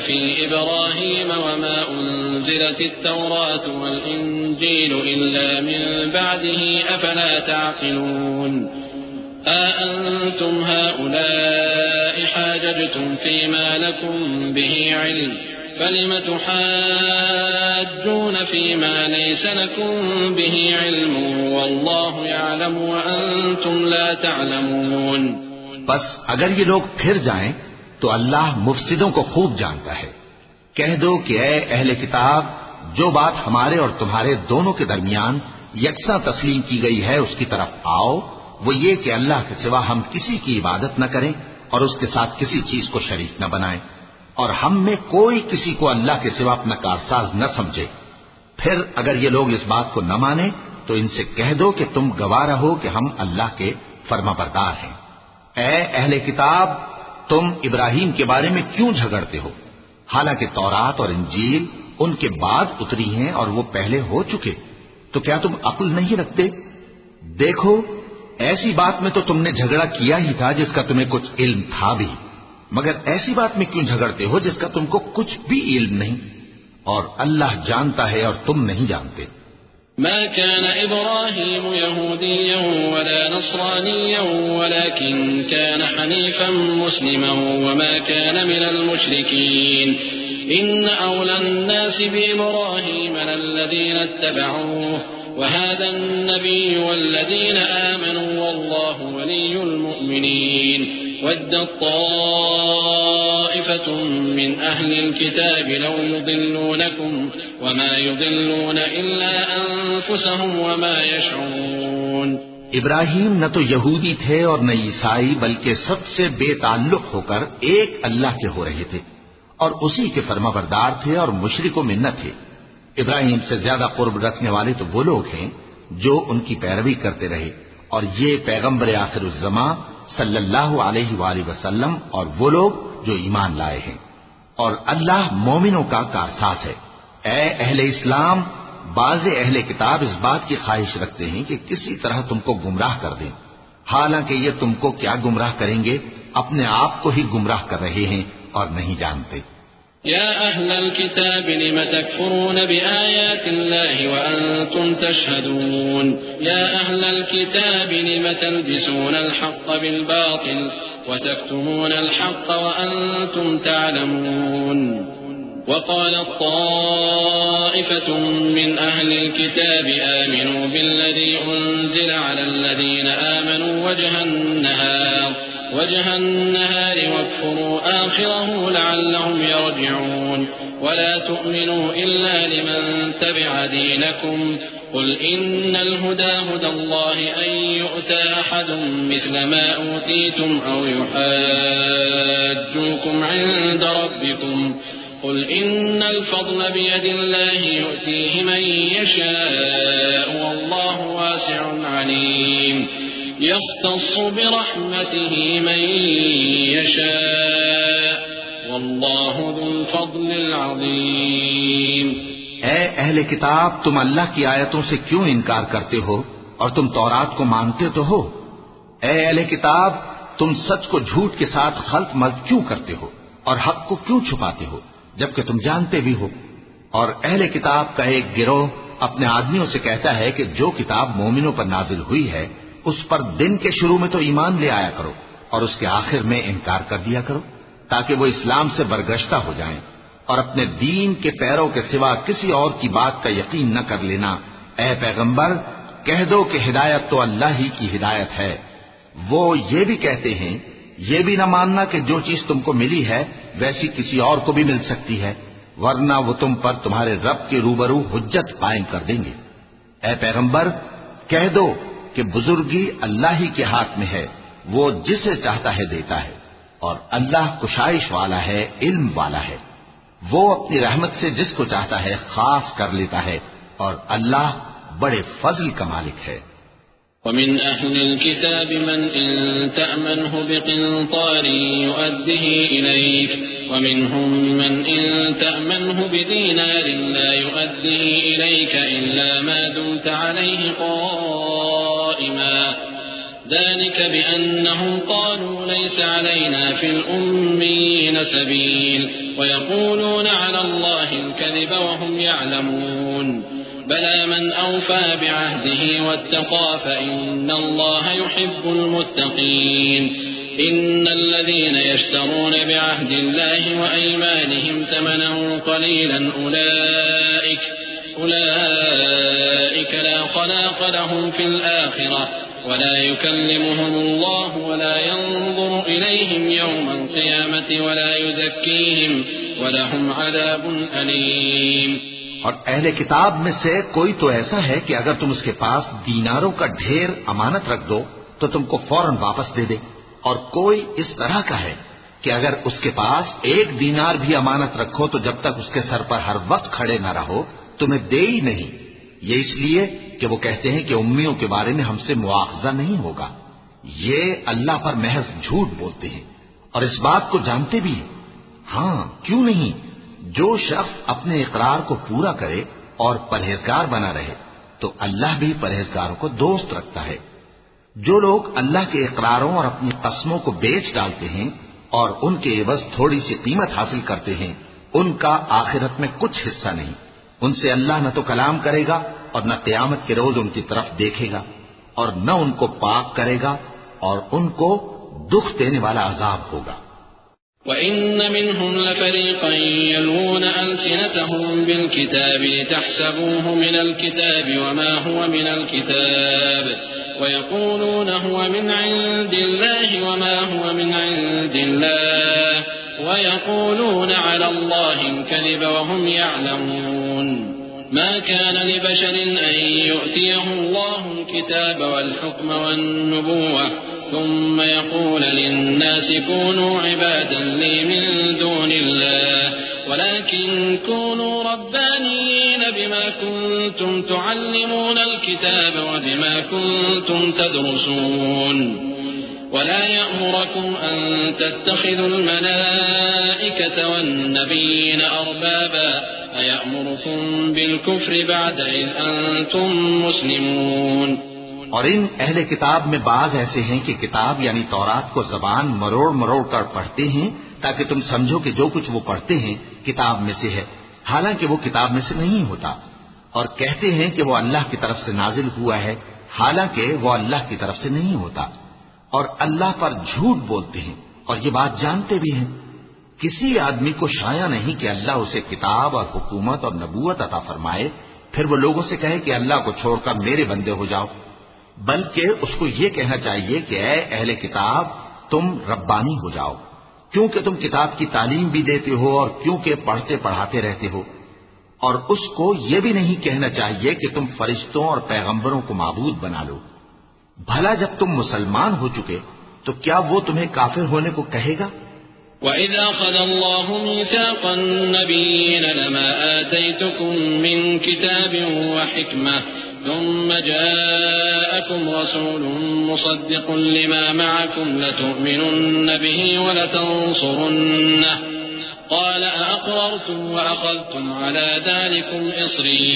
في إبراهيم وما أنزلت التوراة والإنجيل إلا من بعده أفلا تعقلون أأنتم هؤلاء حاججتم فيما لكم به علم فلم تحاجون فيما ليس لكم به علم والله يعلم وأنتم لا تعلمون۔ بس اگر یہ لوگ پھر جائیں تو اللہ مفسدوں کو خوب جانتا ہے۔ کہہ دو کہ اے اہل کتاب، جو بات ہمارے اور تمہارے دونوں کے درمیان یکساں تسلیم کی گئی ہے اس کی طرف آؤ، وہ یہ کہ اللہ کے سوا ہم کسی کی عبادت نہ کریں اور اس کے ساتھ کسی چیز کو شریک نہ بنائیں، اور ہم میں کوئی کسی کو اللہ کے سوا اپنا کارساز نہ سمجھے۔ پھر اگر یہ لوگ اس بات کو نہ مانیں تو ان سے کہہ دو کہ تم گواہ رہو کہ ہم اللہ کے فرما بردار ہیں۔ اے اہل کتاب، تم ابراہیم کے بارے میں کیوں جھگڑتے ہو، حالانکہ تورات اور انجیل ان کے بعد اتری ہیں اور وہ پہلے ہو چکے، تو کیا تم عقل نہیں رکھتے؟ دیکھو، ایسی بات میں تو تم نے جھگڑا کیا ہی تھا جس کا تمہیں کچھ علم تھا بھی، مگر ایسی بات میں کیوں جھگڑتے ہو جس کا تم کو کچھ بھی علم نہیں، اور اللہ جانتا ہے اور تم نہیں جانتے۔ ما كان إبراهيم يهوديا ولا نصرانيا ولكن كان حنيفا مسلما وما كان من المشركين إن أولى الناس بإبراهيم للذين اتبعوه وهذا النبي والذين آمنوا والله ولي المؤمنين ودت طائفة من أهل الكتاب لو يضلونكم وما يضلون إلا أنفسهم وما يشعرون۔ ابراہیم نہ تو یہودی تھے اور نہ عیسائی، بلکہ سب سے بے تعلق ہو کر ایک اللہ کے ہو رہے تھے اور اسی کے فرما بردار تھے اور مشرکوں میں نہ تھے۔ ابراہیم سے زیادہ قرب رکھنے والے تو وہ لوگ ہیں جو ان کی پیروی کرتے رہے، اور یہ پیغمبر آخر الزماں صلی اللہ علیہ وآلہ وسلم اور وہ لوگ جو ایمان لائے ہیں، اور اللہ مومنوں کا کارساز ہے۔ اے اہل اسلام، بعض اہل کتاب اس بات کی خواہش رکھتے ہیں کہ کسی طرح تم کو گمراہ کر دیں، حالانکہ یہ تم کو کیا گمراہ کریں گے، اپنے آپ کو ہی گمراہ کر رہے ہیں اور نہیں جانتے۔ يا أهل الكتاب لم تكفرون بآيات الله وأنتم تشهدون يا أهل الكتاب لم تلبسون الحق بالباطل وتكتمون الحق وأنتم تعلمون وقالت طائفة من أهل الكتاب آمنوا بالذي أنزل على الذين آمنوا وجه النهار واكفروا آخره لعلهم يرجعون ولا تؤمنوا إلا لمن تبع دينكم قل إن الهدى هدى الله أن يؤتى أحد مثل ما أوتيتم أو يحاجوكم عند ربكم قل إن الفضل بيد الله يؤتيه من يشاء والله واسع عليم يختص برحمته من يشاء والله ذو الفضل العظيم۔ اے اہل کتاب، تم اللہ کی آیتوں سے کیوں انکار کرتے ہو اور تم تورات کو مانتے تو ہو؟ اے اہل کتاب، تم سچ کو جھوٹ کے ساتھ خلط ملط کیوں کرتے ہو اور حق کو کیوں چھپاتے ہو جبکہ تم جانتے بھی ہو؟ اور اہل کتاب کا ایک گروہ اپنے آدمیوں سے کہتا ہے کہ جو کتاب مومنوں پر نازل ہوئی ہے اس پر دن کے شروع میں تو ایمان لے آیا کرو اور اس کے آخر میں انکار کر دیا کرو تاکہ وہ اسلام سے برگشتہ ہو جائیں، اور اپنے دین کے پیروں کے سوا کسی اور کی بات کا یقین نہ کر لینا۔ اے پیغمبر، کہہ دو کہ ہدایت تو اللہ ہی کی ہدایت ہے۔ وہ یہ بھی کہتے ہیں، یہ بھی نہ ماننا کہ جو چیز تم کو ملی ہے ویسی کسی اور کو بھی مل سکتی ہے، ورنہ وہ تم پر تمہارے رب کے روبرو حجت قائم کر دیں گے۔ اے پیغمبر، کہہ دو کہ بزرگی اللہ ہی کے ہاتھ میں ہے، وہ جسے چاہتا ہے دیتا ہے، اور اللہ کشائش والا ہے، علم والا ہے۔ وہ اپنی رحمت سے جس کو چاہتا ہے خاص کر لیتا ہے، اور اللہ بڑے فضل کا مالک ہے۔ ومن أهل الكتاب من إن تأمنه بقنطار يؤده إليك ومنهم من إن تأمنه بدينار لا يؤده إليك إلا ما دمت عليه قائما ذلك بأنهم قالوا ليس علينا في الأميين سبيل ويقولون على الله الكذب وهم يعلمون بلى من أوفى بعهده واتقى فإن الله يحب المتقين إن الذين يشترون بعهد الله وأيمانهم ثمنا قليلا أولئك لا خلاق لهم في الآخرة ولا يكلمهم الله ولا ينظر إليهم يوم القيامة ولا يزكيهم ولهم عذاب أليم۔ اور اہل کتاب میں سے کوئی تو ایسا ہے کہ اگر تم اس کے پاس دیناروں کا ڈھیر امانت رکھ دو تو تم کو فوراً واپس دے دے، اور کوئی اس طرح کا ہے کہ اگر اس کے پاس 1 دینار بھی امانت رکھو تو جب تک اس کے سر پر ہر وقت کھڑے نہ رہو تمہیں دے ہی نہیں۔ یہ اس لیے کہ وہ کہتے ہیں کہ امیوں کے بارے میں ہم سے مواخذہ نہیں ہوگا۔ یہ اللہ پر محض جھوٹ بولتے ہیں اور اس بات کو جانتے بھی ہیں۔ ہاں کیوں نہیں، جو شخص اپنے اقرار کو پورا کرے اور پرہیزگار بنا رہے تو اللہ بھی پرہیزگاروں کو دوست رکھتا ہے۔ جو لوگ اللہ کے اقراروں اور اپنی قسموں کو بیچ ڈالتے ہیں اور ان کے عوض تھوڑی سی قیمت حاصل کرتے ہیں، ان کا آخرت میں کچھ حصہ نہیں۔ ان سے اللہ نہ تو کلام کرے گا اور نہ قیامت کے روز ان کی طرف دیکھے گا، اور نہ ان کو پاک کرے گا، اور ان کو دکھ دینے والا عذاب ہوگا۔ وَإِنَّ مِنْهُمْ لَفَرِيقًا يَلْوُونَ أَلْسِنَتَهُم بِالْكِتَابِ لِتَحْسَبُوهُ مِنَ الْكِتَابِ وَمَا هُوَ مِنَ الْكِتَابِ وَيَقُولُونَ هُوَ مِنْ عِندِ اللَّهِ وَمَا هُوَ مِنْ عِندِ اللَّهِ وَيَقُولُونَ عَلَى اللَّهِ الْكَذِبَ وَهُمْ يَعْلَمُونَ ما كان لبشر أن يؤتيه الله الكتاب والحكم والنبوة ثم يقول للناس كونوا عبادا لي من دون الله ولكن كونوا ربانيين بما كنتم تعلمون الكتاب وبما كنتم تدرسون ولا يأمركم أن تتخذوا الملائكة والنبيين أربابا أيأمركم بالكفر بعد إذ أنتم مسلمون۔ اور ان اہل کتاب میں بعض ایسے ہیں کہ کتاب یعنی تورات کو زبان مروڑ مروڑ کر پڑھتے ہیں تاکہ تم سمجھو کہ جو کچھ وہ پڑھتے ہیں کتاب میں سے ہے، حالانکہ وہ کتاب میں سے نہیں ہوتا، اور کہتے ہیں کہ وہ اللہ کی طرف سے نازل ہوا ہے، حالانکہ وہ اللہ کی طرف سے نہیں ہوتا، اور اللہ پر جھوٹ بولتے ہیں اور یہ بات جانتے بھی ہیں۔ کسی آدمی کو شایع نہیں کہ اللہ اسے کتاب اور حکومت اور نبوت عطا فرمائے پھر وہ لوگوں سے کہے کہ اللہ کو چھوڑ کر میرے بندے ہو جاؤ، بلکہ اس کو یہ کہنا چاہیے کہ اے اہل کتاب تم ربانی ہو جاؤ، کیونکہ تم کتاب کی تعلیم بھی دیتے ہو اور کیونکہ پڑھتے پڑھاتے رہتے ہو، اور اس کو یہ بھی نہیں کہنا چاہیے کہ تم فرشتوں اور پیغمبروں کو معبود بنا لو۔ بھلا جب تم مسلمان ہو چکے تو کیا وہ تمہیں کافر ہونے کو کہے گا؟ وَإِذْ أَخَذَ اللَّهُ مِيثَاقَ النَّبِيِّينَ لَمَا آتَيْتُكُم مِّن كِتَابٍ وَحِكْمَةٍ ثم جاءكم رسول مصدق لما معكم لتؤمنن به ولتنصرنه قال أأقررتم وأخذتم على ذلكم إصري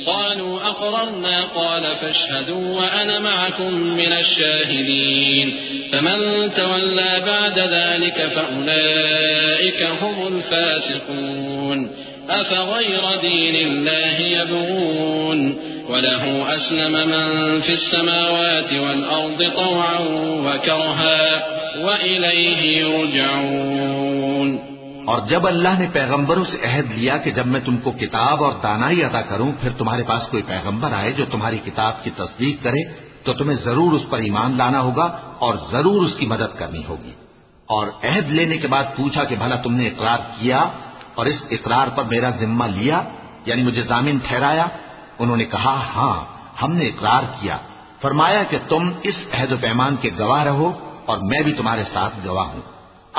قالوا أقررنا قال فاشهدوا وأنا معكم من الشاهدين فمن تولى بعد ذلك فأولئك هم الفاسقون أفغير دين الله يبغون وله أسلم من في السماوات والأرض طوعا وكرها وإليه يرجعون۔ اور جب اللہ نے پیغمبروں سے عہد لیا کہ جب میں تم کو کتاب اور دانائی عطا کروں پھر تمہارے پاس کوئی پیغمبر آئے جو تمہاری کتاب کی تصدیق کرے تو تمہیں ضرور اس پر ایمان لانا ہوگا اور ضرور اس کی مدد کرنی ہوگی۔ اور عہد لینے کے بعد پوچھا کہ بھلا تم نے اقرار کیا اور اس اقرار پر میرا ذمہ لیا، یعنی مجھے ضامن ٹھہرایا؟ انہوں نے کہا ہاں ہم نے اقرار کیا۔ فرمایا کہ تم اس عہد و پیمان کے گواہ رہو اور میں بھی تمہارے ساتھ گواہ ہوں۔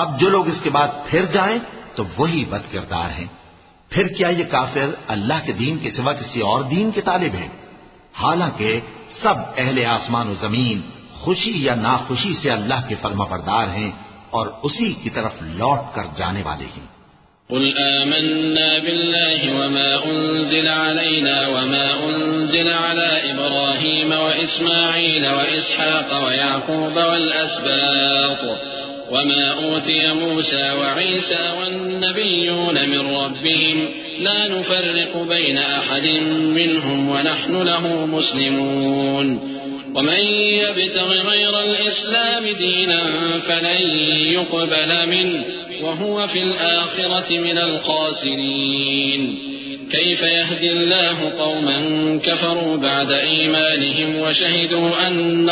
اب جو لوگ اس کے بعد پھر جائیں تو وہی بد کردار ہیں۔ پھر کیا یہ کافر اللہ کے دین کے سوا کسی اور دین کے طالب ہیں؟ حالانکہ سب اہل آسمان و زمین خوشی یا ناخوشی سے اللہ کے فرما بردار ہیں اور اسی کی طرف لوٹ کر جانے والے ہیں۔ قل آمنا بالله وما أنزل علينا وما أنزل على إبراهيم وإسماعيل وإسحاق ويعقوب والأسباط وما أوتي موسى وعيسى والنبيون من ربهم لا نفرق بين أحد منهم ونحن له مسلمون ومن يبتغ غير الإسلام دينا فلن يقبل منه وهو في الآخرة من الخاسرين كيف يهدي الله قوما كفروا بعد إيمانهم وشهدوا أن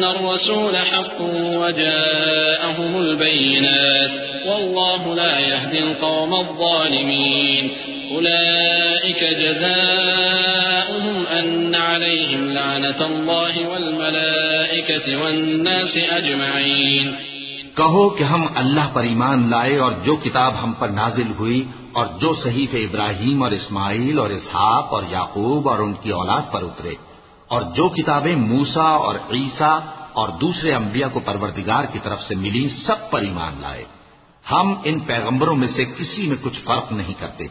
الرسول حق وجاءهم البينات والله لا يهدي القوم الظالمين أولئك جزاؤهم أن عليهم لعنة الله والملائكة والناس أجمعين۔ کہو کہ ہم اللہ پر ایمان لائے اور جو کتاب ہم پر نازل ہوئی اور جو صحیفے ابراہیم اور اسماعیل اور اسحاق اور یعقوب اور ان کی اولاد پر اترے اور جو کتابیں موسیٰ اور عیسیٰ اور دوسرے انبیاء کو پروردگار کی طرف سے ملی سب پر ایمان لائے۔ ہم ان پیغمبروں میں سے کسی میں کچھ فرق نہیں کرتے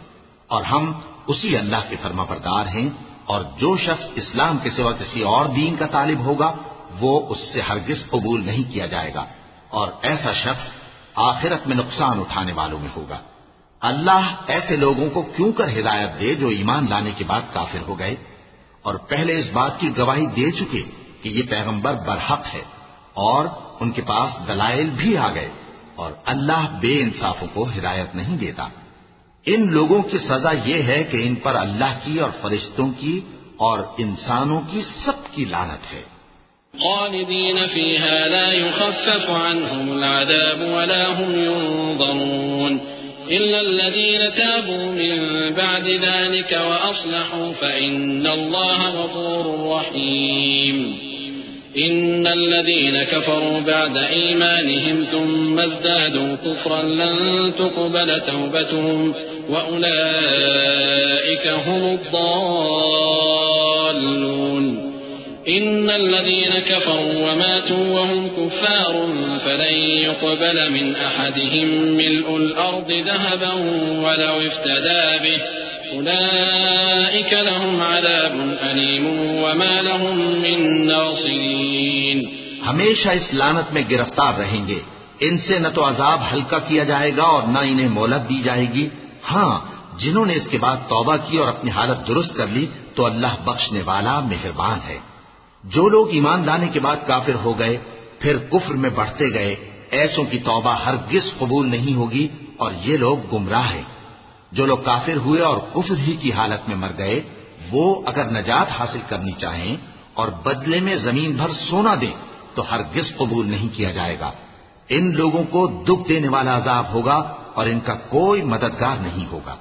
اور ہم اسی اللہ کے فرما بردار ہیں، اور جو شخص اسلام کے سوا کسی اور دین کا طالب ہوگا وہ اس سے ہرگز قبول نہیں کیا جائے گا، اور ایسا شخص آخرت میں نقصان اٹھانے والوں میں ہوگا۔ اللہ ایسے لوگوں کو کیوں کر ہدایت دے جو ایمان لانے کے بعد کافر ہو گئے اور پہلے اس بات کی گواہی دے چکے کہ یہ پیغمبر برحق ہے اور ان کے پاس دلائل بھی آ گئے، اور اللہ بے انصافوں کو ہدایت نہیں دیتا۔ ان لوگوں کی سزا یہ ہے کہ ان پر اللہ کی اور فرشتوں کی اور انسانوں کی سب کی لعنت ہے۔ خالدین فیہا لا یخفف عنہم العذاب ولا هم ينظرون إلا الذين تابوا من بعد ذلك وأصلحوا فإن الله غفور رحيم إن الذين كفروا بعد إيمانهم ثم ازدادوا كفرا لن تقبل توبتهم وأولئك هم الضالون إن الذين كفروا وماتوا وهم كفار فلن يقبل من أحدهم ملء الأرض ذهبا ولو افتدى به أولئك لهم عذاب أليم وما لهم من ناصرين۔ ہمیشہ اس لعنت میں گرفتار رہیں گے، ان سے نہ تو عذاب ہلکا کیا جائے گا اور نہ انہیں مہلت دی جائے گی۔ ہاں، جنہوں نے اس کے بعد توبہ کی اور اپنی حالت درست کر لی تو اللہ بخشنے والا مہربان ہے۔ جو لوگ ایمان لانے کے بعد کافر ہو گئے پھر کفر میں بڑھتے گئے، ایسوں کی توبہ ہرگز قبول نہیں ہوگی اور یہ لوگ گمراہ ہیں۔ جو لوگ کافر ہوئے اور کفر ہی کی حالت میں مر گئے وہ اگر نجات حاصل کرنی چاہیں اور بدلے میں زمین بھر سونا دیں تو ہرگز قبول نہیں کیا جائے گا۔ ان لوگوں کو دکھ دینے والا عذاب ہوگا اور ان کا کوئی مددگار نہیں ہوگا۔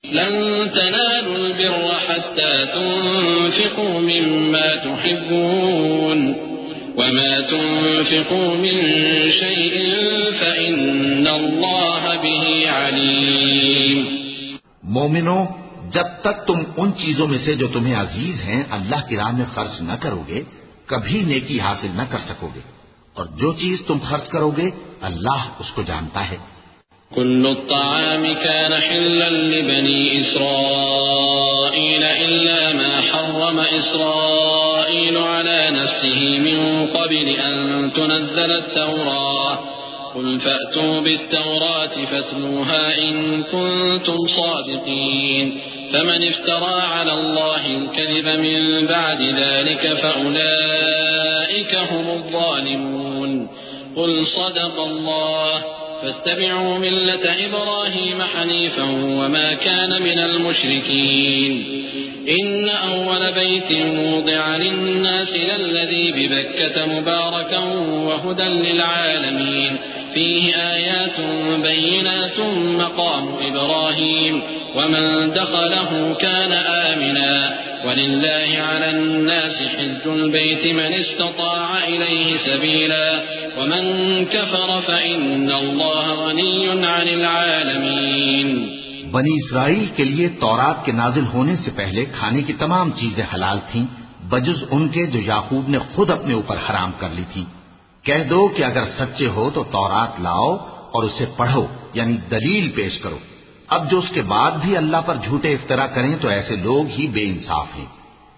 لن تنالوا البر حتى تنفقوا مما تحبون وما تنفقوا من شيء فإن الله به عليم۔ مومنوں، جب تک تم ان چیزوں میں سے جو تمہیں عزیز ہیں اللہ کی راہ میں خرچ نہ کرو گے کبھی نیکی حاصل نہ کر سکو گے، اور جو چیز تم خرچ کرو گے اللہ اس کو جانتا ہے۔ كل الطعام كان حلا لبني إسرائيل إلا ما حرم إسرائيل على نفسه من قبل أن تنزل التوراة قل فأتوا بالتوراة فاتلوها إن كنتم صادقين فمن افترى على الله الكذب من بعد ذلك فأولئك هم الظالمون قل صدق الله فاتبعوا ملة إبراهيم حنيفا وما كان من المشركين إن أول بيت موضع للناس للذي ببكة مباركا وهدى للعالمين فيه آيات بينات مقام إبراهيم ومن دخله كان آمنا ولله على الناس حج البيت من استطاع إليه سبيلا ومن كفر فإن الله غني عن العالمين۔ بنی اسرائیل کے لیے تورات کے نازل ہونے سے پہلے کھانے کی تمام چیزیں حلال تھیں بجز ان کے جو یعقوب نے خود اپنے اوپر حرام کر لی تھی۔ کہہ دو کہ اگر سچے ہو تو تورات لاؤ اور اسے پڑھو، یعنی دلیل پیش کرو۔ اب جو اس کے بعد بھی اللہ پر جھوٹے افطرا کریں تو ایسے لوگ ہی بے انصاف ہیں۔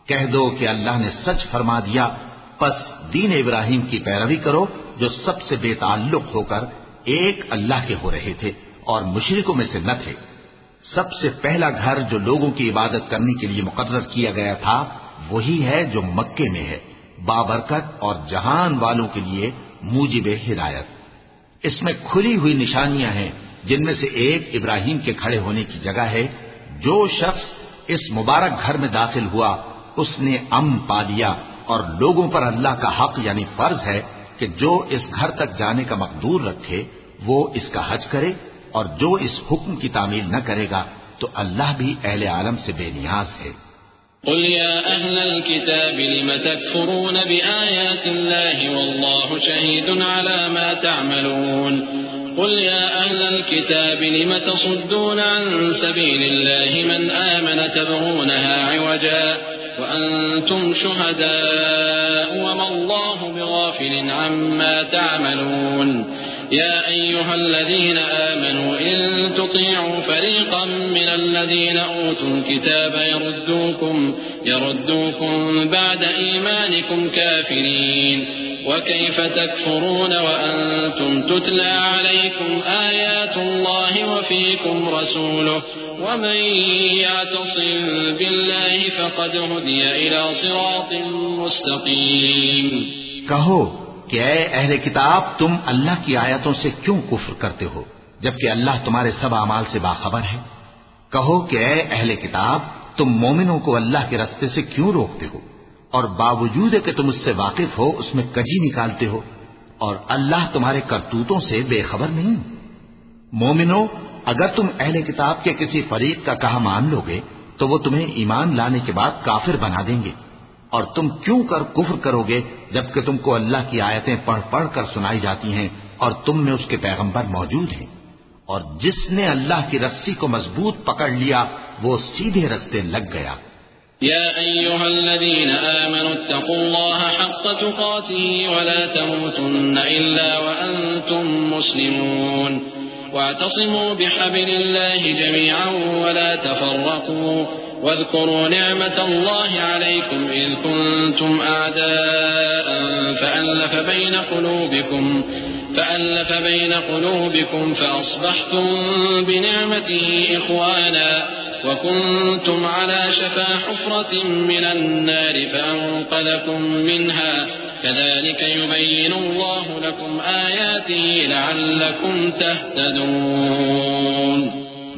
کہہ دو کہ اللہ نے سچ فرما دیا، پس دین ابراہیم کی پیروی کرو جو سب سے بے تعلق ہو کر ایک اللہ کے ہو رہے تھے اور مشرکوں میں سے نہ تھے۔ سب سے پہلا گھر جو لوگوں کی عبادت کرنے کے لیے مقرر کیا گیا تھا وہی ہے جو مکے میں ہے، بابرکت اور جہان والوں کے لیے موجب ہدایت۔ اس میں کھلی ہوئی نشانیاں ہیں جن میں سے ایک ابراہیم کے کھڑے ہونے کی جگہ ہے۔ جو شخص اس مبارک گھر میں داخل ہوا اس نے امن پا لیا، اور لوگوں پر اللہ کا حق یعنی فرض ہے کہ جو اس گھر تک جانے کا مقدور رکھے وہ اس کا حج کرے، اور جو اس حکم کی تعمیل نہ کرے گا تو اللہ بھی اہل عالم سے بے نیاز ہے۔ قل يا أهل الكتاب لم تكفرون بآيات الله والله شهيد على ما تعملون قل يا أهل الكتاب لم تصدون عن سبيل الله من آمن تبغونها عوجا وأنتم شهداء وما الله بغافل عما تعملون يا أيها الذين آمنوا إن تطيعوا فريقا من الذين أوتوا الكتاب يردوكم بعد إيمانكم كافرين وكيف تكفرون وأنتم تتلى عليكم آيات الله وفيكم رسوله ومن يعتصم بالله فقد هدي إلى صراط مستقيم۔ کہو کہ اے اہل کتاب تم اللہ کی آیتوں سے کیوں کفر کرتے ہو جبکہ اللہ تمہارے سب اعمال سے باخبر ہے؟ کہو کہ اے اہل کتاب تم مومنوں کو اللہ کے راستے سے کیوں روکتے ہو اور باوجود کہ تم اس سے واقف ہو اس میں کجی نکالتے ہو، اور اللہ تمہارے کرتوتوں سے بے خبر نہیں؟ مومنوں، اگر تم اہل کتاب کے کسی فریق کا کہا مان لو گے تو وہ تمہیں ایمان لانے کے بعد کافر بنا دیں گے، اور تم کیوں کر کفر کرو گے جبکہ تم کو اللہ کی آیتیں پڑھ پڑھ کر سنائی جاتی ہیں اور تم میں اس کے پیغمبر موجود ہیں، اور جس نے اللہ کی رسی کو مضبوط پکڑ لیا وہ سیدھے رستے لگ گیا۔ يا أيها الذين آمنوا اتقوا الله حق تقاته ولا تموتن إلا وأنتم مسلمون واعتصموا بحبل الله جميعا ولا تفرقوا واذكروا نعمة الله عليكم إذ كنتم أعداء فألف بين قلوبكم فأصبحتم بنعمته إخوانا وكنتم على شفا حفرة من النار فأنقذكم منها كذلك يبين الله لكم آياته لعلكم تهتدون۔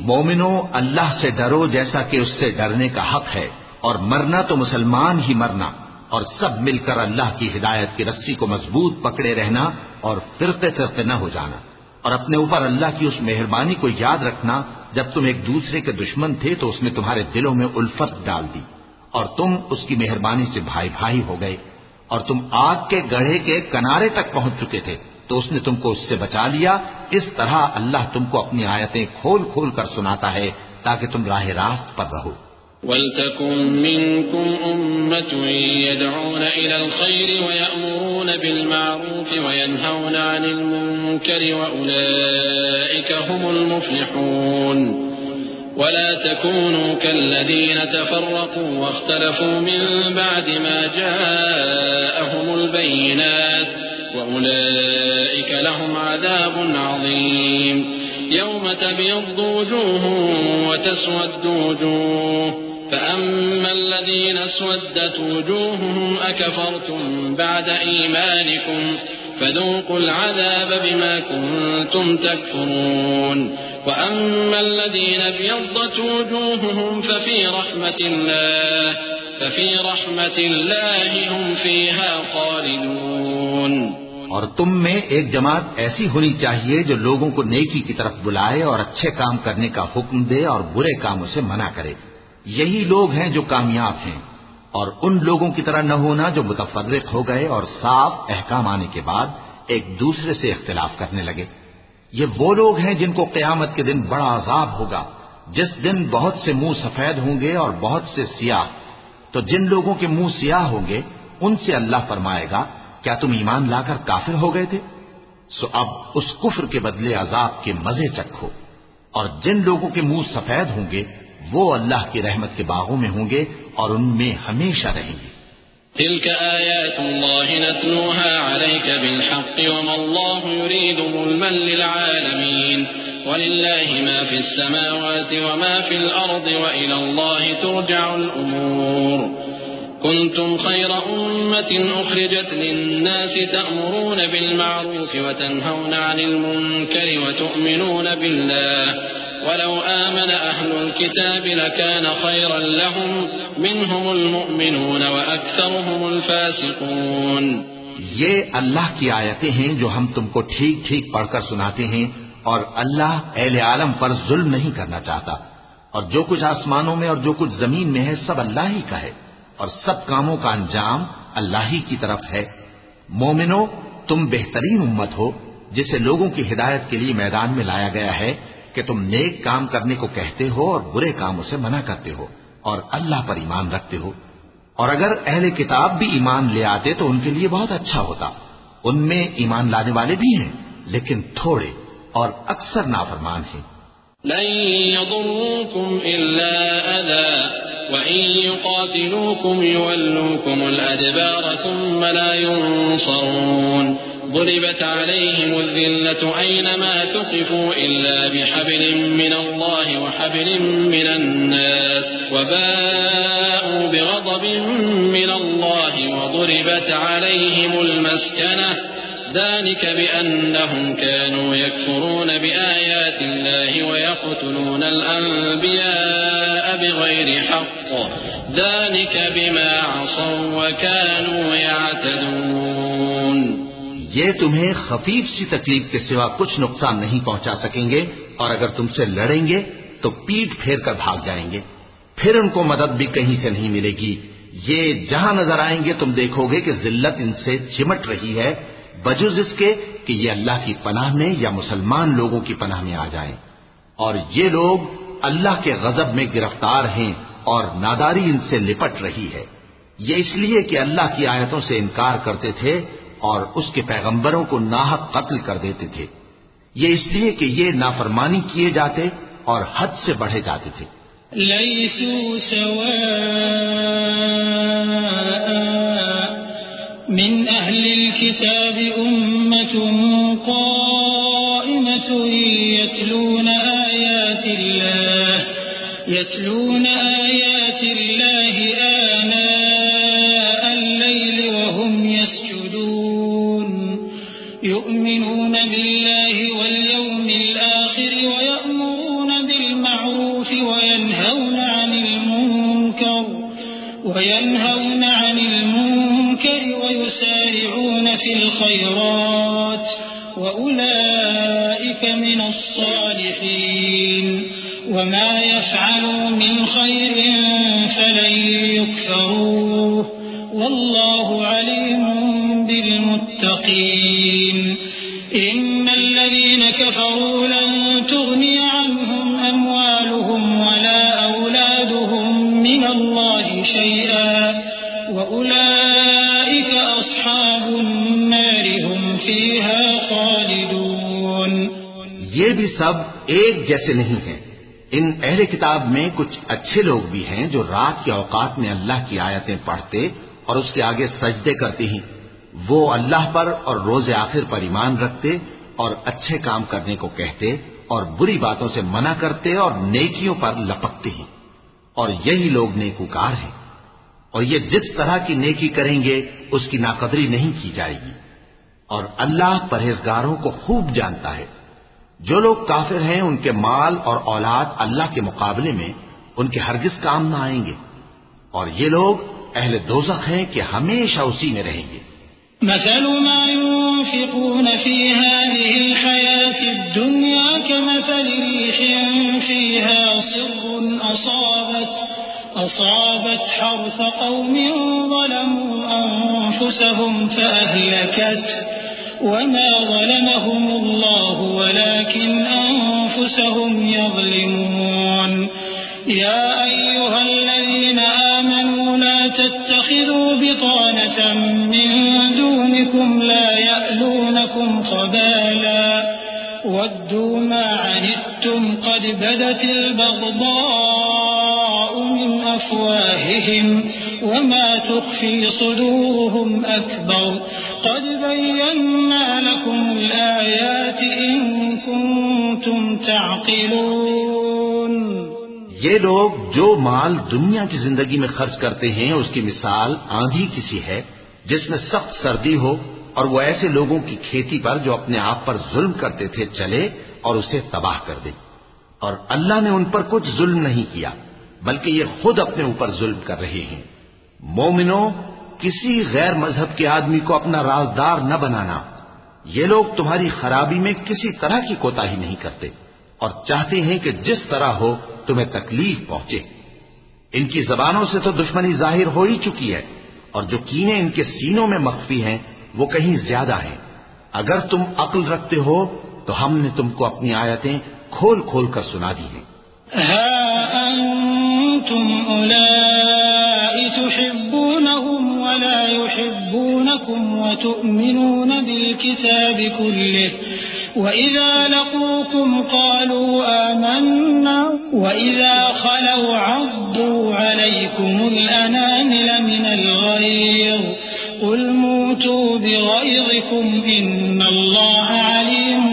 مومنوں، اللہ سے ڈرو جیسا کہ اس سے ڈرنے کا حق ہے، اور مرنا تو مسلمان ہی مرنا، اور سب مل کر اللہ کی ہدایت کی رسی کو مضبوط پکڑے رہنا اور فرقے فرقے نہ ہو جانا، اور اپنے اوپر اللہ کی اس مہربانی کو یاد رکھنا جب تم ایک دوسرے کے دشمن تھے تو اس نے تمہارے دلوں میں الفت ڈال دی اور تم اس کی مہربانی سے بھائی بھائی ہو گئے، اور تم آگ کے گڑھے کے کنارے تک پہنچ چکے تھے تو اس نے تم کو اس سے بچا لیا۔ اس طرح اللہ تم کو اپنی آیتیں کھول کھول کر سناتا ہے تاکہ تم راہ راست پر رہو۔ وَلْتَكُن مِّنكُمْ أُمَّةٌ يَدْعُونَ إِلَى الْخَيْرِ وَيَأْمُرُونَ بِالْمَعْرُوفِ وَيَنْهَوْنَ عَنِ الْمُنكَرِ وَأُولَئِكَ هُمُ الْمُفْلِحُونَ ولا تكونوا كالذين تفرقوا واختلفوا من بعد ما جاءهم البينات وأولئك لهم عذاب عظيم يوم تبيض وجوه وتسود وجوه فأما الذين اسودت وجوههم أكفرتم بعد إيمانكم فذوقوا العذاب بما كنتم تكفرون وأما الذين ابيضت وجوههم ففي رحمة الله هم فيها خالدون۔ اور تم میں ایک جماعت ایسی ہونی چاہیے جو لوگوں کو نیکی کی طرف بلائے اور اچھے کام کرنے کا حکم دے اور برے کاموں سے منع کرے۔ یہی لوگ ہیں جو کامیاب ہیں، اور ان لوگوں کی طرح نہ ہونا جو متفرق ہو گئے اور صاف احکام آنے کے بعد ایک دوسرے سے اختلاف کرنے لگے۔ یہ وہ لوگ ہیں جن کو قیامت کے دن بڑا عذاب ہوگا، جس دن بہت سے منہ سفید ہوں گے اور بہت سے سیاہ۔ تو جن لوگوں کے منہ سیاہ ہوں گے ان سے اللہ فرمائے گا، کیا تم ایمان لا کر کافر ہو گئے تھے؟ سو اب اس کفر کے بدلے عذاب کے مزے چکھو۔ اور جن لوگوں کے منہ سفید ہوں گے وہ اللہ کی رحمت کے باغوں میں ہوں گے اور ان میں ہمیشہ رہیں گے۔ تلك آيات الله نتلوها عليك بالحق وما الله يريد ظلما للعالمين ولله ما في السماوات وما في الأرض وإلى الله ترجع الأمور كنتم خير أمة أخرجت للناس تأمرون بالمعروف وتنهون عن المنكر وتؤمنون بالله ولو آمن أهل الكتاب لكان خيرا لهم منهم المؤمنون وأكثرهم الفاسقون۔ یہ اللہ کی آیتیں ہیں جو ہم تم کو ٹھیک ٹھیک پڑھ کر سناتے ہیں، اور اللہ اہل عالم پر ظلم نہیں کرنا چاہتا، اور جو کچھ آسمانوں میں اور جو کچھ زمین میں ہے سب اللہ ہی کا ہے، اور سب کاموں کا انجام اللہ ہی کی طرف ہے۔ مومنو، تم بہترین امت ہو جسے لوگوں کی ہدایت کے لیے میدان میں لایا گیا ہے کہ تم نیک کام کرنے کو کہتے ہو اور برے کاموں سے منع کرتے ہو اور اللہ پر ایمان رکھتے ہو۔ اور اگر اہل کتاب بھی ایمان لے آتے تو ان کے لیے بہت اچھا ہوتا، ان میں ایمان لانے والے بھی ہیں لیکن تھوڑے اور اکثر نافرمان ہیں۔ لن يضروكم إلا أذى وإن يقاتلوكم يولوكم الأدبار ثم لا ينصرون ضربت عليهم الذلة أينما ثقفوا إلا بحبل من الله وحبل من الناس وباءوا بغضب من الله وضربت عليهم المسكنة ذلك بأنهم كانوا يكفرون بآيات الله ويقتلون الأنبياء بغير حق ذلك بما عصوا وكانوا يعتدون۔ یہ تمہیں خفیف سی تکلیف کے سوا کچھ نقصان نہیں پہنچا سکیں گے، اور اگر تم سے لڑیں گے تو پیٹ پھیر کر بھاگ جائیں گے، پھر ان کو مدد بھی کہیں سے نہیں ملے گی۔ یہ جہاں نظر آئیں گے تم دیکھو گے کہ ذلت ان سے چمٹ رہی ہے، بجز اس کے کہ یہ اللہ کی پناہ میں یا مسلمان لوگوں کی پناہ میں آ جائیں۔ اور یہ لوگ اللہ کے غضب میں گرفتار ہیں اور ناداری ان سے لپٹ رہی ہے۔ یہ اس لیے کہ اللہ کی آیتوں سے انکار کرتے تھے اور اس کے پیغمبروں کو ناحق قتل کر دیتے تھے، یہ اس لیے کہ یہ نافرمانی کیے جاتے اور حد سے بڑھے جاتے تھے۔ لیسوا سواء من اہل الكتاب امة قائمة يتلون آيات الله آناء الليل وهم يسجدون يؤمنون بالله واليوم الآخر ويأمرون بالمعروف وينهون عن المنكر ويسارعون في الخيرات وأولئك من الصالحين وما يفعلوا من خير فلن يكفروه والله عليم بالمتقين إن الذين كفروا لن تغني عنهم أموالهم ولا سب ایک جیسے نہیں ہیں۔ ان اہل کتاب میں کچھ اچھے لوگ بھی ہیں جو رات کے اوقات میں اللہ کی آیتیں پڑھتے اور اس کے آگے سجدے کرتے ہیں۔ وہ اللہ پر اور روز آخر پر ایمان رکھتے اور اچھے کام کرنے کو کہتے اور بری باتوں سے منع کرتے اور نیکیوں پر لپکتے ہیں، اور یہی لوگ نیکوکار ہیں۔ اور یہ جس طرح کی نیکی کریں گے اس کی ناقدری نہیں کی جائے گی، اور اللہ پرہیزگاروں کو خوب جانتا ہے۔ جو لوگ کافر ہیں ان کے مال اور اولاد اللہ کے مقابلے میں ان کے ہرگز کام نہ آئیں گے، اور یہ لوگ اہل دوزخ ہیں کہ ہمیشہ اسی میں رہیں گے۔ مثل ما ينفقون في هذه الحياة الدنيا كمثل ريح فيها صر أصابت حرث قوم ظلموا أنفسهم فأهلكته وما ظلمهم الله ولكن أنفسهم يظلمون يا أيها الذين آمنوا لا تتخذوا بطانة من دونكم لا يألونكم خبالا ودوا ما عنتم قد بدت البغضاء من أفواههم وما تخفي صدورهم أكبر قد بينا لكم الآيات إن كنتم تعقلون۔ یہ لوگ جو مال دنیا کی زندگی میں خرچ کرتے ہیں اس کی مثال آندھی کسی ہے جس میں سخت سردی ہو اور وہ ایسے لوگوں کی کھیتی پر جو اپنے آپ پر ظلم کرتے تھے چلے اور اسے تباہ کر دے، اور اللہ نے ان پر کچھ ظلم نہیں کیا بلکہ یہ خود اپنے اوپر ظلم کر رہے ہیں۔ مومنوں، کسی غیر مذہب کے آدمی کو اپنا رازدار نہ بنانا۔ یہ لوگ تمہاری خرابی میں کسی طرح کی کوتاہی نہیں کرتے اور چاہتے ہیں کہ جس طرح ہو تمہیں تکلیف پہنچے۔ ان کی زبانوں سے تو دشمنی ظاہر ہو ہی چکی ہے، اور جو کینے ان کے سینوں میں مخفی ہیں وہ کہیں زیادہ ہیں۔ اگر تم عقل رکھتے ہو تو ہم نے تم کو اپنی آیتیں کھول کھول کر سنا دی ہیں۔ ها أنتم أولئك تحبونهم ولا يحبونكم وتؤمنون بالكتاب كله وإذا لقوكم قالوا آمنا وإذا خلوا عضوا عليكم الأنامل من الغيظ قل موتوا بغيظكم إن الله عليم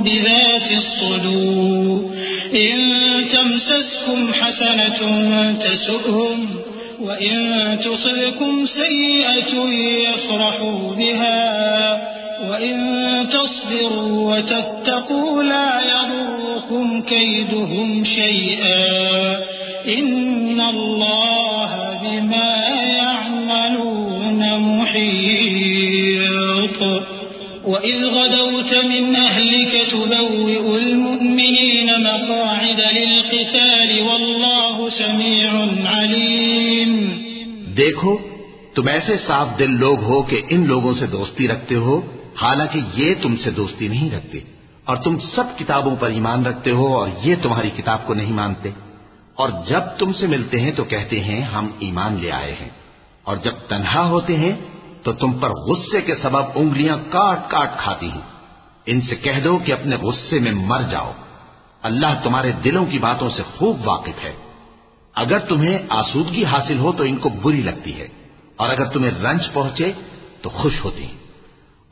بذات الصدور إن تمسسكم حسنة تسؤهم وإن تصبكم سيئة يفرحوا بها وإن تصبروا وتتقوا لا يضركم كيدهم شيئا إن الله بما يعملون محيط وإذ غدوت من أهلك تبوئ المؤمنين مقاعد للقتال والله سميع عليم۔ دیکھو، تم ایسے صاف دل لوگ ہو کہ ان لوگوں سے دوستی رکھتے ہو حالانکہ یہ تم سے دوستی نہیں رکھتے، اور تم سب کتابوں پر ایمان رکھتے ہو اور یہ تمہاری کتاب کو نہیں مانتے، اور جب تم سے ملتے ہیں تو کہتے ہیں ہم ایمان لے آئے ہیں، اور جب تنہا ہوتے ہیں تو تم پر غصے کے سبب انگلیاں کاٹ کاٹ کھاتی ہیں۔ ان سے کہہ دو کہ اپنے غصے میں مر جاؤ، اللہ تمہارے دلوں کی باتوں سے خوب واقف ہے۔ اگر تمہیں آسودگی حاصل ہو تو ان کو بری لگتی ہے، اور اگر تمہیں رنج پہنچے تو خوش ہوتی ہیں،